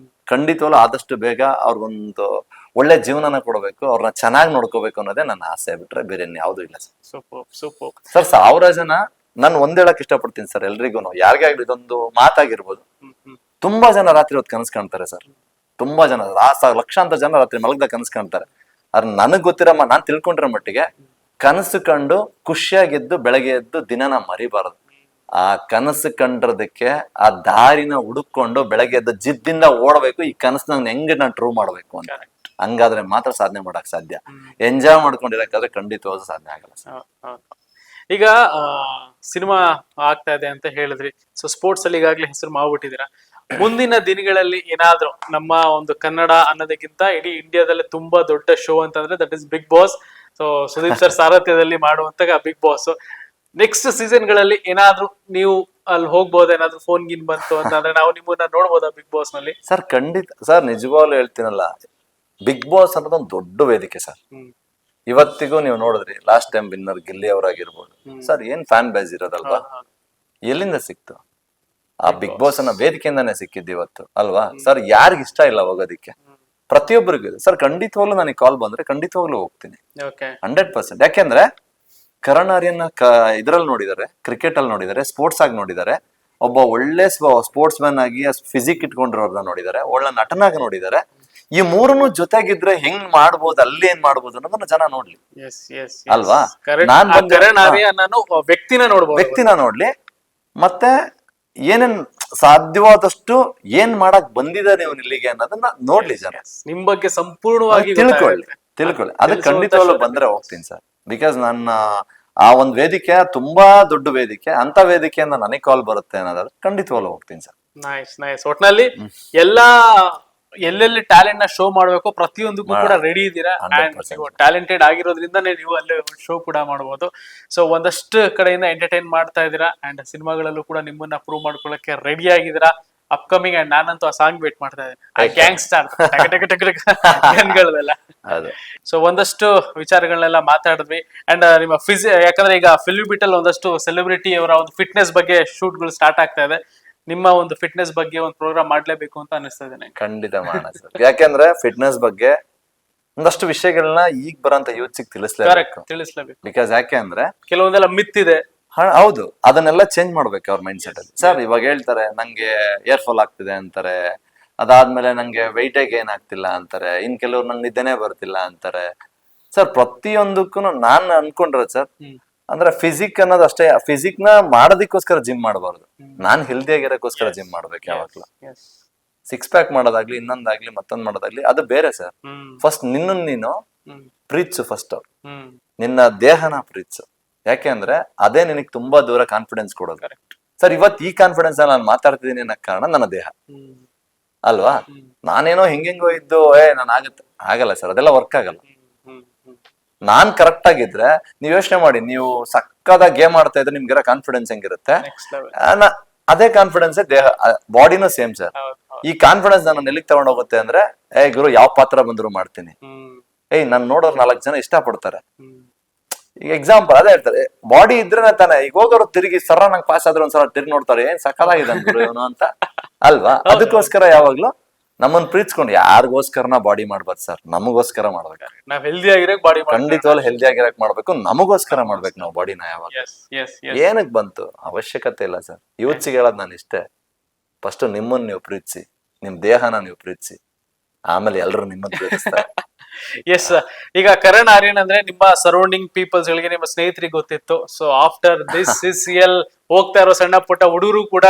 ಖಂಡಿತವಲ್ಲ ಆದಷ್ಟು ಬೇಗ ಅವ್ರಿಗೊಂದು ಒಳ್ಳೆ ಜೀವನನ ಕೊಡ್ಬೇಕು, ಅವ್ರನ್ನ ಚೆನ್ನಾಗಿ ನೋಡ್ಕೋಬೇಕು ಅನ್ನೋದೇ ನನ್ನ ಆಸೆ. ಬಿಟ್ರೆ ಬೇರೆ ಯಾವ್ದು ಇಲ್ಲ ಸರ್. 1000 ಜನ ನಾನು ಒಂದ್ ಹೇಳಕ್ ಇಷ್ಟಪಡ್ತೀನಿ ಸರ್ ಎಲ್ರಿಗೂ, ಯಾರಿಗೇ ಆಗ್ಲಿ ಇದೊಂದು ಮಾತಾಗಿರ್ಬೋದು. ತುಂಬಾ ಜನ ರಾತ್ರಿ ಹೊತ್ತು ಕನಸು ಕಾಣ್ತಾರೆ ಸರ್. ತುಂಬಾ ಜನ, ಲಕ್ಷಾಂತರ ಜನ ರಾತ್ರಿ ಮಲಗ್ದಾಗ ಕನಸು ಕಾಣ್ತಾರೆ. ಆದ್ರೆ ನನಗ್ ಗೊತ್ತಿರೋ ನಾನ್ ತಿಳ್ಕೊಂಡಿರೋ ಮಟ್ಟಿಗೆ ಕನಸು ಕಂಡು ಖುಷಿಯಾಗಿದ್ದು ಬೆಳಗ್ಗೆ ಎದ್ದು ದಿನನ ಮರಿಬಾರದು. ಆ ಕನಸು ಕಂಡ್ರದಕ್ಕೆ ಆ ದಾರಿನ ಹುಡುಕೊಂಡು ಬೆಳಗ್ಗೆ ಎದ್ದು ಜಿದ್ದಿಂದ ಓಡಬೇಕು. ಈ ಕನಸನ್ನ ಹೆಂಗ್ ನಾನು ಟ್ರೂ ಮಾಡ್ಬೇಕು ಅಂತ. ಹಂಗಾದ್ರೆ ಮಾತ್ರ ಸಾಧನೆ ಮಾಡಕ್ ಸಾಧ್ಯ. ಎಂಜಾಯ್ ಮಾಡ್ಕೊಂಡಿರಕ್ಕಾದ್ರೆ ಖಂಡಿತವಾದ ಸಾಧನೆ ಆಗಲ್ಲ ಸರ್. ಈಗ ಸಿನಿಮಾ ಆಗ್ತಾ ಇದೆ ಅಂತ ಹೇಳಿದ್ರಿ. ಸೊ ಸ್ಪೋರ್ಟ್ಸ್ ಅಲ್ಲಿ ಈಗಾಗ್ಲೇ ಹೆಸರು ಮಾಡ್ಬಿಟ್ಟಿದ್ದೀರಾ. ಮುಂದಿನ ದಿನಗಳಲ್ಲಿ ಏನಾದ್ರೂ ನಮ್ಮ ಒಂದು ಕನ್ನಡ ಅನ್ನೋದಕ್ಕಿಂತ ಇಡೀ ಇಂಡಿಯಾದಲ್ಲೇ ತುಂಬಾ ದೊಡ್ಡ ಶೋ ಅಂತಂದ್ರೆ that is Bigg Boss. So Sudeep sir ಸಾರಥ್ಯದಲ್ಲಿ ಮಾಡುವಂತ ಬಿಗ್ ಬಾಸ್. ನೆಕ್ಸ್ಟ್ ಸೀಸನ್ ಗಳಲ್ಲಿ ಏನಾದ್ರೂ ನೀವು ಅಲ್ಲಿ ಹೋಗ್ಬೋದು, ಏನಾದ್ರು ಫೋನ್ ಗಿನ್ ಬಂತು ಅಂತಂದ್ರೆ ನಾವು ನಿಮ್ಮನ್ನ ನೋಡ್ಬೋದಾ ಬಿಗ್ ಬಾಸ್ ನಲ್ಲಿ? ಸರ್ ಖಂಡಿತ ಸರ್, ನಿಜವಾಗ್ಲೂ ಹೇಳ್ತೀನಲ್ಲ, ಬಿಗ್ ಬಾಸ್ ಅನ್ನೋದು ಒಂದು ದೊಡ್ಡ ವೇದಿಕೆ ಸರ್. ಇವತ್ತಿಗೂ ನೀವು ನೋಡಿದ್ರಿ, ಲಾಸ್ಟ್ ಟೈಮ್ ವಿನ್ನರ್ ಗಿಲ್ಲಿ ಅವರಾಗಿರ್ಬೋದು ಸರ್, ಏನ್ ಫ್ಯಾನ್ ಬೇಸ್ ಇರೋದಲ್ವಾ, ಎಲ್ಲಿಂದ ಸಿಕ್ತು? ಆ ಬಿಗ್ ಬಾಸ್ ಅನ್ನೋ ವೇದಿಕೆಯಿಂದಾನೇ ಸಿಕ್ಕಿದ್ದು ಇವತ್ತು ಅಲ್ವಾ ಸರ್. ಯಾರಿಗ ಇಷ್ಟ ಇಲ್ಲ ಹೋಗೋದಿಕ್ಕೆ? ಪ್ರತಿಯೊಬ್ಬರಿಗೂ ಸರ್. ಖಂಡಿತವಾಗ್ಲೂ ನನಗೆ ಕಾಲ್ ಬಂದ್ರೆ ಖಂಡಿತವಾಗ್ಲೂ ಹೋಗ್ತೀನಿ 100%. ಯಾಕೆಂದ್ರೆ ಕರಣ್ ಆರ್ಯನ್ ಇದ್ರಲ್ಲಿ ನೋಡಿದ್ದಾರೆ, ಕ್ರಿಕೆಟ್ ಅಲ್ಲಿ ನೋಡಿದ್ದಾರೆ, ಸ್ಪೋರ್ಟ್ಸ್ ಆಗಿ ನೋಡಿದ್ದಾರೆ, ಒಬ್ಬ ಒಳ್ಳೆ ಸ್ಪೋರ್ಟ್ಸ್ ಮ್ಯಾನ್ ಆಗಿ ಫಿಸಿಕ್ ಇಟ್ಕೊಂಡಿರೋರ್ನ ನೋಡಿದ್ದಾರೆ, ಒಳ್ಳೆ ನಟನಾಗಿ ನೋಡಿದ್ದಾರೆ. ಈ ಮೂರನ್ನು ಜೊತೆಗಿದ್ರೆ ಹೆಂಗ್ ಮಾಡ್ಬೋದು, ಅಲ್ಲಿ ಏನ್ ಮಾಡ್ಬೋದು ಅನ್ನೋದನ್ನ ಜನ ನೋಡ್ಲಿ ಅಲ್ವಾ. ವ್ಯಕ್ತಿನ ನೋಡ್ಲಿ, ಮತ್ತೆ ಏನೇನ್ ಸಾಧ್ಯವಾದಷ್ಟು ಏನ್ ಮಾಡಕ್ ಬಂದಿದ್ದಾರೆ ಇವನು ಇಲ್ಲಿಗೆ ಅನ್ನೋದನ್ನ ನೋಡ್ಲಿ ಜನ. ನಿಮ್ ಬಗ್ಗೆ ಸಂಪೂರ್ಣವಾಗಿ ತಿಳ್ಕೊಳ್ಳಿ. ಅದಕ್ಕೆ ಖಂಡಿತವಾಗ್ಲೂ ಬಂದ್ರೆ ಹೋಗ್ತೀನಿ ಸರ್. ಬಿಕಾಸ್ ನನ್ನ ಆ ಒಂದ್ ವೇದಿಕೆ ತುಂಬಾ ದೊಡ್ಡ ವೇದಿಕೆ, ಅಂತ ವೇದಿಕೆಯಿಂದ ನನಗೆ ಕಾಲ್ ಬರುತ್ತೆ ಅನ್ನೋದಾದ್ರೆ ಖಂಡಿತವಾಗ್ಲೂ ಹೋಗ್ತೀನಿ ಸರ್. ನೈಸ್. ಒಟ್ನಲ್ಲಿ ಎಲ್ಲಾ ಎಲ್ಲೆಲ್ಲಿ ಟ್ಯಾಲೆಂಟ್ ನ ಶೋ ಮಾಡ್ಬೇಕು ಪ್ರತಿಯೊಂದಕ್ಕೂ ಕೂಡ ರೆಡಿ ಇದ್ದೀರಾ. ಟ್ಯಾಲೆಂಟೆಡ್ ಆಗಿರೋದ್ರಿಂದ ನೀವು ಅಲ್ಲಿ ಶೋ ಕೂಡ ಮಾಡಬಹುದು. ಸೊ ಒಂದಷ್ಟು ಕಡೆಯಿಂದ ಎಂಟರ್ಟೈನ್ ಮಾಡ್ತಾ ಇದ್ದೀರಾ, ಅಂಡ್ ಸಿನಿಮಾಗಳಲ್ಲೂ ಕೂಡ ನಿಮ್ಮನ್ನ ಪ್ರೂವ್ ಮಾಡ್ಕೊಳ್ಳಕ್ಕೆ ರೆಡಿ ಆಗಿದ್ದೀರಾ. ಅಪ್ಕಮಿಂಗ್ ಅಂಡ್ ನಾನಂತೂ ಆ ಸಾಂಗ್ ವೇಟ್ ಮಾಡ್ತಾ ಇದ್ದೀನಿ, ಗ್ಯಾಂಗ್ಸ್ಟರ್ ಸೊ ಒಂದಷ್ಟು ವಿಚಾರಗಳನ್ನೆಲ್ಲ ಮಾತಾಡಿದ್ವಿ. ಅಂಡ್ ನಿಮ್ಮ ಯಾಕಂದ್ರೆ ಈಗ ಫಿಲ್ಮ್ ಬಿಟ್ ಅಲ್ಲಿ ಒಂದಷ್ಟು ಸೆಲೆಬ್ರಿಟಿ ಅವರ ಒಂದು ಫಿಟ್ನೆಸ್ ಬಗ್ಗೆ ಶೂಟ್ ಗಳು ಸ್ಟಾರ್ಟ್ ಆಗ್ತಾ ಇದೆ. ನಿಮ್ಮ ಒಂದು ಫಿಟ್ನೆಸ್ ಬಗ್ಗೆ ಒಂದು ಪ್ರೋಗ್ರಾಮ್ ಮಾಡ್ಲೇಬೇಕು ಅಂತ ಅನಿಸ್ತಾ ಇದ್ದೇನೆ. ಖಂಡಿತ ಮಾಡೋಣ ಸರ್. ಯಾಕೆಂದ್ರೆ ಫಿಟ್ನೆಸ್ ಬಗ್ಗೆ ಒಂದಷ್ಟು ವಿಷಯಗಳನ್ನ ಈಗ ಬರೋಂತ ಯೂತ್ ತಿಳಿಸ್ಲೇಬೇಕು. ಬಿಕಾಸ್ ಯಾಕೆ ಅಂದ್ರೆ ಕೆಲವೊಂದೆಲ್ಲ ಮಿತ್ ಇದೆ. ಹೌದು, ಅದನ್ನೆಲ್ಲ ಚೇಂಜ್ ಮಾಡ್ಬೇಕು ಅವ್ರ ಮೈಂಡ್ ಸೆಟ್ ಅಲ್ಲಿ. ಸರ್ ಇವಾಗ ಹೇಳ್ತಾರೆ ನಂಗೆ ಏರ್ ಫಾಲ್ ಆಗ್ತಿದೆ ಅಂತಾರೆ, ಅದಾದ್ಮೇಲೆ ನಂಗೆ ವೆಯ್ಟೇ ಗೇನ್ ಆಗ್ತಿಲ್ಲ ಅಂತಾರೆ, ಇನ್ ಕೆಲವ್ರು ನಂಗೆ ನಿದ್ದೆನೆ ಬರ್ತಿಲ್ಲ ಅಂತಾರೆ. ಸರ್ ಪ್ರತಿಯೊಂದಕ್ಕೂ ನಾನ್ ಅನ್ಕೊಂಡ್ರೆ ಸರ್, ಅಂದ್ರೆ ಫಿಸಿಕ್ ಅನ್ನೋದು ಅಷ್ಟೇ, ಫಿಸಿಕ್ ನ ಮಾಡೋದಕ್ಕೋಸ್ಕರ ಜಿಮ್ ಮಾಡಬಾರ್ದು, ನಾನ್ ಹೆಲ್ದಿ ಆಗಿರೋಕ್ಕೋಸ್ಕರ ಜಿಮ್ ಮಾಡ್ಬೇಕು ಯಾವಾಗ್ಲೂ. ಸಿಕ್ಸ್ ಪ್ಯಾಕ್ ಮಾಡೋದಾಗ್ಲಿ, ಇನ್ನೊಂದಾಗ್ಲಿ, ಮತ್ತೊಂದ್ ಮಾಡೋದಾಗ್ಲಿ, ಅದು ಬೇರೆ ಸರ್. ಫಸ್ಟ್ ನೀನು ಪ್ರೀತ್ಸು, ಫಸ್ಟ್ ನಿನ್ನ ದೇಹನ ಪ್ರೀತ್ಸು. ಯಾಕೆ ಅಂದ್ರೆ ಅದೇ ನಿನಗೆ ತುಂಬಾ ದೂರ ಕಾನ್ಫಿಡೆನ್ಸ್ ಕೊಡೋದು ಸರ್. ಇವತ್ತು ಈ ಕಾನ್ಫಿಡೆನ್ಸ್ ನಾನು ಮಾತಾಡ್ತಿದ್ದೀನಿ ಅನ್ನೋ ಕಾರಣ ನನ್ನ ದೇಹ ಅಲ್ವಾ. ನಾನೇನೋ ಹೆಂಗೆಂಗೋ ಇದ್ದು ನಾನು ಆಗಲ್ಲ ಸರ್, ಅದೆಲ್ಲ ವರ್ಕ್ ಆಗಲ್ಲ. ನಾನ್ ಕರೆಕ್ಟ್ ಆಗಿದ್ರೆ ನೀವ್ ಯೋಚನೆ ಮಾಡಿ, ನೀವು ಸಕ್ಕದ ಗೇಮ್ ಆಡ್ತಾ ಇದ್ರೆ ನಿಮ್ಗಿರೋ ಕಾನ್ಫಿಡೆನ್ಸ್ ಹೆಂಗಿರುತ್ತೆ, ಅದೇ ಕಾನ್ಫಿಡೆನ್ಸ್ ದೇಹ, ಬಾಡಿನೂ ಸೇಮ್ ಸರ್. ಈ ಕಾನ್ಫಿಡೆನ್ಸ್ ನಾನು ಎಲ್ಲಿಗೆ ತಗೊಂಡ್ ಹೋಗುತ್ತೆ ಅಂದ್ರೆ, ಗುರು ಯಾವ ಪಾತ್ರ ಬಂದ್ರು ಮಾಡ್ತೀನಿ, ನಾನ್ ನೋಡೋರು 4 ಜನ ಇಷ್ಟ ಪಡ್ತಾರೆ. ಈಗ ಎಕ್ಸಾಂಪಲ್ ಅದೇ ಹೇಳ್ತಾರೆ, ಬಾಡಿ ಇದ್ರೆ ತಾನೆ. ಈಗ ಹೋಗೋರು ತಿರುಗಿ ಸರ ನಂಗೆ ಪಾಸ್ ಆದ್ರೆ ಒಂದ್ಸಲ ತಿರುಗಿ ನೋಡ್ತಾರೆ, ಏನ್ ಸಕ್ಕದಾಗಿದೆ ಇವನು ಅಂತ ಅಲ್ವಾ. ಅದಕ್ಕೋಸ್ಕರ ಯಾವಾಗ್ಲೂ ನಮ್ಮನ್ನ ಪ್ರೀತಿಸ್ಕೊಂಡು ಯಾರಿಗೋಸ್ಕರನ ಬಾಡಿ ಮಾಡ್ಬಾರ್ದು ಸರ್, ನಮಗೋಸ್ಕರ ಮಾಡ್ಬೇಕು. ನಾವ್ ಹೆಲ್ದಿ ಆಗಿರಕ್ ಬಾಡಿ ಖಂಡಿತವಾಗ್ಲೂ ಹೆಲ್ದಿ ಆಗಿರಕ್ ಮಾಡ್ಬೇಕು, ನಮಗೋಸ್ಕರ ಮಾಡ್ಬೇಕು ನಾವು ಬಾಡಿನ. ಯಾವಾಗ ಏನಕ್ ಬಂತು ಅವಶ್ಯಕತೆ ಇಲ್ಲ ಸರ್. ಯೂತ್ಸಿಗೆ ಹೇಳೋದ್ ನಾನು ಇಷ್ಟೇ, ಫಸ್ಟ್ ನಿಮ್ಮನ್ನ ನೀವು ಪ್ರೀತಿಸಿ, ನಿಮ್ ದೇಹನ ನೀವು ಪ್ರೀತಿಸಿ, ಆಮೇಲೆ ಎಲ್ರು ನಿಮ್ಮನ್ನ ಪ್ರೀತಿಸ್ತಾರೆ. ಎಸ್, ಈಗ ಕರಣ್ ಆರ್ಯನ್ ಅಂದ್ರೆ ನಿಮ್ಮ ಸರೌಂಡಿಂಗ್ ಪೀಪಲ್ಸ್ ಗಳಿಗೆ, ನಿಮ್ಮ ಸ್ನೇಹಿತರಿಗೆ ಗೊತ್ತಿತ್ತು. ಸೊ ಆಫ್ಟರ್ ದಿಸ್ CCL ಹೋಗ್ತಾ ಇರೋ ಸಣ್ಣ ಪುಟ್ಟ ಹುಡುಗರು ಕೂಡ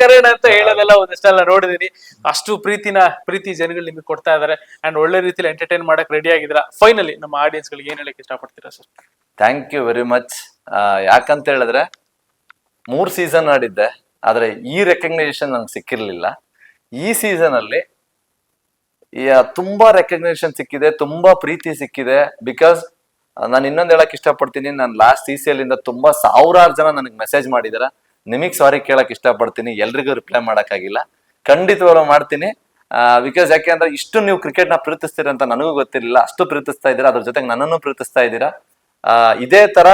ಕರಣ್ ಅಂತ ಹೇಳೋದೆಲ್ಲ ಒಂದಷ್ಟೆಲ್ಲ ನೋಡಿದೀನಿ. ಅಷ್ಟು ಪ್ರೀತಿ ಜನಗಳು ನಿಮಗೆ ಕೊಡ್ತಾ ಇದಾರೆ, ಅಂಡ್ ಒಳ್ಳೆ ರೀತಿಲಿ ಎಂಟರ್ಟೈನ್ ಮಾಡಕ್ ರೆಡಿ ಆಗಿದ್ದೀರಾ. ಫೈನಲಿ ನಮ್ಮ ಆಡಿಯನ್ಸ್ ಗಳಿಗೆ ಏನ್ ಹೇಳಕ್ ಇಷ್ಟಪಡ್ತೀರಾ sir? Thank you very much. ಯಾಕಂತ ಹೇಳಿದ್ರೆ 3 ಸೀಸನ್ ಆಡಿದ್ದೆ, ಆದ್ರೆ ಈ ರೆಕಗ್ನೈಸೇಷನ್ ನಂಗೆ ಸಿಕ್ಕಿರ್ಲಿಲ್ಲ. ಈ ಸೀಸನ್ ಅಲ್ಲಿ ತುಂಬಾ ರೆಕಗ್ನೇಷನ್ ಸಿಕ್ಕಿದೆ, ತುಂಬಾ ಪ್ರೀತಿ ಸಿಕ್ಕಿದೆ. ಬಿಕಾಸ್ ನಾನು ಇನ್ನೊಂದ್ ಹೇಳಕ್ ಇಷ್ಟಪಡ್ತೀನಿ, ನಾನು ಲಾಸ್ಟ್ CCL ಇಂದ ತುಂಬಾ 1000 ಜನ ನನಗೆ ಮೆಸೇಜ್ ಮಾಡಿದಾರ. ನಿಮಗ್ ಸಾರಿ ಕೇಳಕ್ ಇಷ್ಟಪಡ್ತೀನಿ, ಎಲ್ರಿಗೂ ರಿಪ್ಲೈ ಮಾಡಕ್ಕಾಗಿಲ್ಲ, ಖಂಡಿತವಾಗ್ಲೂ ಮಾಡ್ತೀನಿ. ಬಿಕಾಸ್ ಯಾಕೆ ಅಂದ್ರೆ ಇಷ್ಟು ನೀವು ಕ್ರಿಕೆಟ್ ನ ಪ್ರೀತಿಸ್ತೀರ ಅಂತ ನನಗೂ ಗೊತ್ತಿರಲಿಲ್ಲ, ಅಷ್ಟು ಪ್ರೀತಿಸ್ತಾ ಇದ್ದೀರಾ, ಅದ್ರ ಜೊತೆಗೆ ನನ್ನನ್ನು ಪ್ರೀತಿಸ್ತಾ ಇದ್ದೀರಾ. ಇದೇ ತರ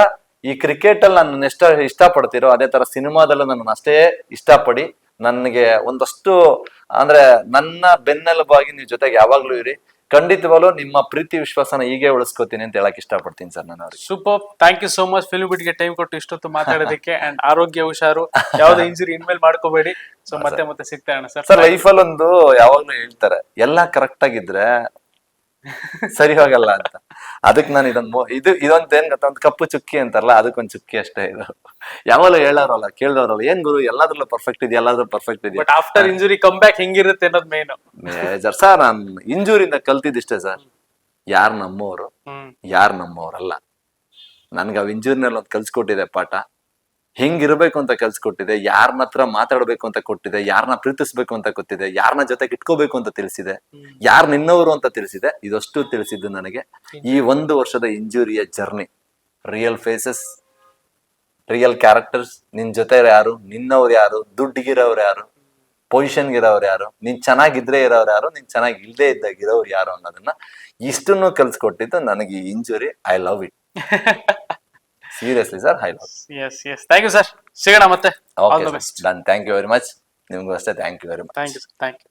ಈ ಕ್ರಿಕೆಟ್ ಅಲ್ಲಿ ನನ್ನ ಎಷ್ಟು ಇಷ್ಟಪಡ್ತೀರೋ ಅದೇ ತರ ಸಿನಿಮಾದಲ್ಲೂ ನನ್ನ ಅಷ್ಟೇ ಇಷ್ಟಪಡಿ, ನನಗೆ ಒಂದಷ್ಟು ಅಂದ್ರೆ ನನ್ನ ಬೆನ್ನೆಲುಬಾಗಿ ನೀವು ಜೊತೆಗೆ ಯಾವಾಗ್ಲೂ ಇರಿ. ಖಂಡಿತವಾಗ್ಲೂ ನಿಮ್ಮ ಪ್ರೀತಿ ವಿಶ್ವಾಸನ ಹೀಗೆ ಉಳಿಸ್ಕೋತೀನಿ ಅಂತ ಹೇಳಕ್ ಇಷ್ಟಪಡ್ತೀನಿ ಸರ್ ನಾನು. Super, thank you so much film ಬಿಟ್ಗೆ ಟೈಮ್ ಕೊಟ್ಟು ಇಷ್ಟೊತ್ತು ಮಾತಾಡೋದಕ್ಕೆ. ಅಂಡ್ ಆರೋಗ್ಯ ಹುಷಾರು, ಯಾವ್ದು ಇಂಜುರಿ ಇನ್ಮೇಲೆ ಮಾಡ್ಕೋಬೇಡಿ. ಸೊ ಮತ್ತೆ ಸಿಗ್ತಾ ಇರೋಣ ಸರ್. ಸರ್ ಲೈಫಲ್ಲಿ ಒಂದು ಯಾವಾಗ್ಲೂ ಹೇಳ್ತಾರೆ, ಎಲ್ಲಾ ಕರೆಕ್ಟ್ ಆಗಿದ್ರೆ ಸರಿ ಹೋಗಲ್ಲ ಅಂತ. ಅದಕ್ಕೆ ನಾನು ಇದೊಂದ್ ಏನ್ ಗೊತ್ತ, ಒಂದ್ ಕಪ್ಪು ಚುಕ್ಕಿ ಅಂತಾರಲ್ಲ, ಅದಕ್ಕೊಂದ್ ಚುಕ್ಕಿ ಅಷ್ಟೇ. ಇದು ಯಾವಾಗಲೂ ಹೇಳೋರಲ್ಲ, ಕೇಳಿದವ್ರಲ್ಲ, ಏನ್ ಗುರು ಎಲ್ಲಾದ್ರಲ್ಲೂ ಪರ್ಫೆಕ್ಟ್ ಇದೆ, ಎಲ್ಲಾದ್ರೂ ಪರ್ಫೆಕ್ಟ್ ಇದೆ, but after injury come back ಹೆಂಗಿರುತ್ತೆ ಅನ್ನೋದು ಮೇಜರ್ ಸರ್. ನಾನ್ ಇಂಜುರಿಯಿಂದ ಕಲ್ತಿದ್ದಿಷ್ಟೇ ಸರ್, ಯಾರ್ ನಮ್ಮವ್ರು ಯಾರ್ ನಮ್ಮವ್ರಲ್ಲ. ನನ್ಗೆ ಅವ್ ಇಂಜುರಿನಲ್ಲಿ ಒಂದ್ ಕಲ್ಸ್ಕೊಟ್ಟಿದೆ ಪಾಠ. ಹಿಂಗಿರ್ಬೇಕು ಅಂತ ಕಲ್ಸ್ಕೊಟ್ಟಿದೆ, ಯಾರನ್ನ ಹತ್ರ ಮಾತಾಡ್ಬೇಕು ಅಂತ ಕೊಟ್ಟಿದೆ, ಯಾರನ್ನ ಪ್ರೀತಿಸ್ಬೇಕು ಅಂತ ಗೊತ್ತಿದೆ, ಯಾರನ್ನ ಜೊತೆಗೆ ಇಟ್ಕೋಬೇಕು ಅಂತ ತಿಳಿಸಿದೆ, ಯಾರು ನಿನ್ನವರು ಅಂತ ತಿಳಿಸಿದೆ. ಇದಷ್ಟು ತಿಳಿಸಿದ್ದು ನನಗೆ ಈ 1 ವರ್ಷದ ಇಂಜುರಿಯ journey. Real faces, real characters, ನಿನ್ ಜೊತೆ ಯಾರು, ನಿನ್ನವ್ರು ಯಾರು, ದುಡ್ಡಿಗಿರೋರು ಯಾರು, ಪೊಸಿಷನ್ಗಿರೋರು ಯಾರು, ನೀನ್ ಚೆನ್ನಾಗಿದ್ರೆ ಇರೋರು ಯಾರು, ನೀನ್ ಚೆನ್ನಾಗಿ ಇಲ್ದೇ ಇದ್ದಾಗ ಇರೋರು ಯಾರು ಅನ್ನೋದನ್ನ ಇಷ್ಟನ್ನು ಕಲ್ಸ್ಕೊಟ್ಟಿದ್ದು ನನಗೆ ಈ injury. I love it. Seriously sir, I love. Yes thank you sir. ಸಿಗೋಣ ಮತ್ತೆ. All the best. Done. Thank you very much. ನಿಮ್ಗೂ ಅಷ್ಟೇ thank you very much. Thank you sir. Thank you.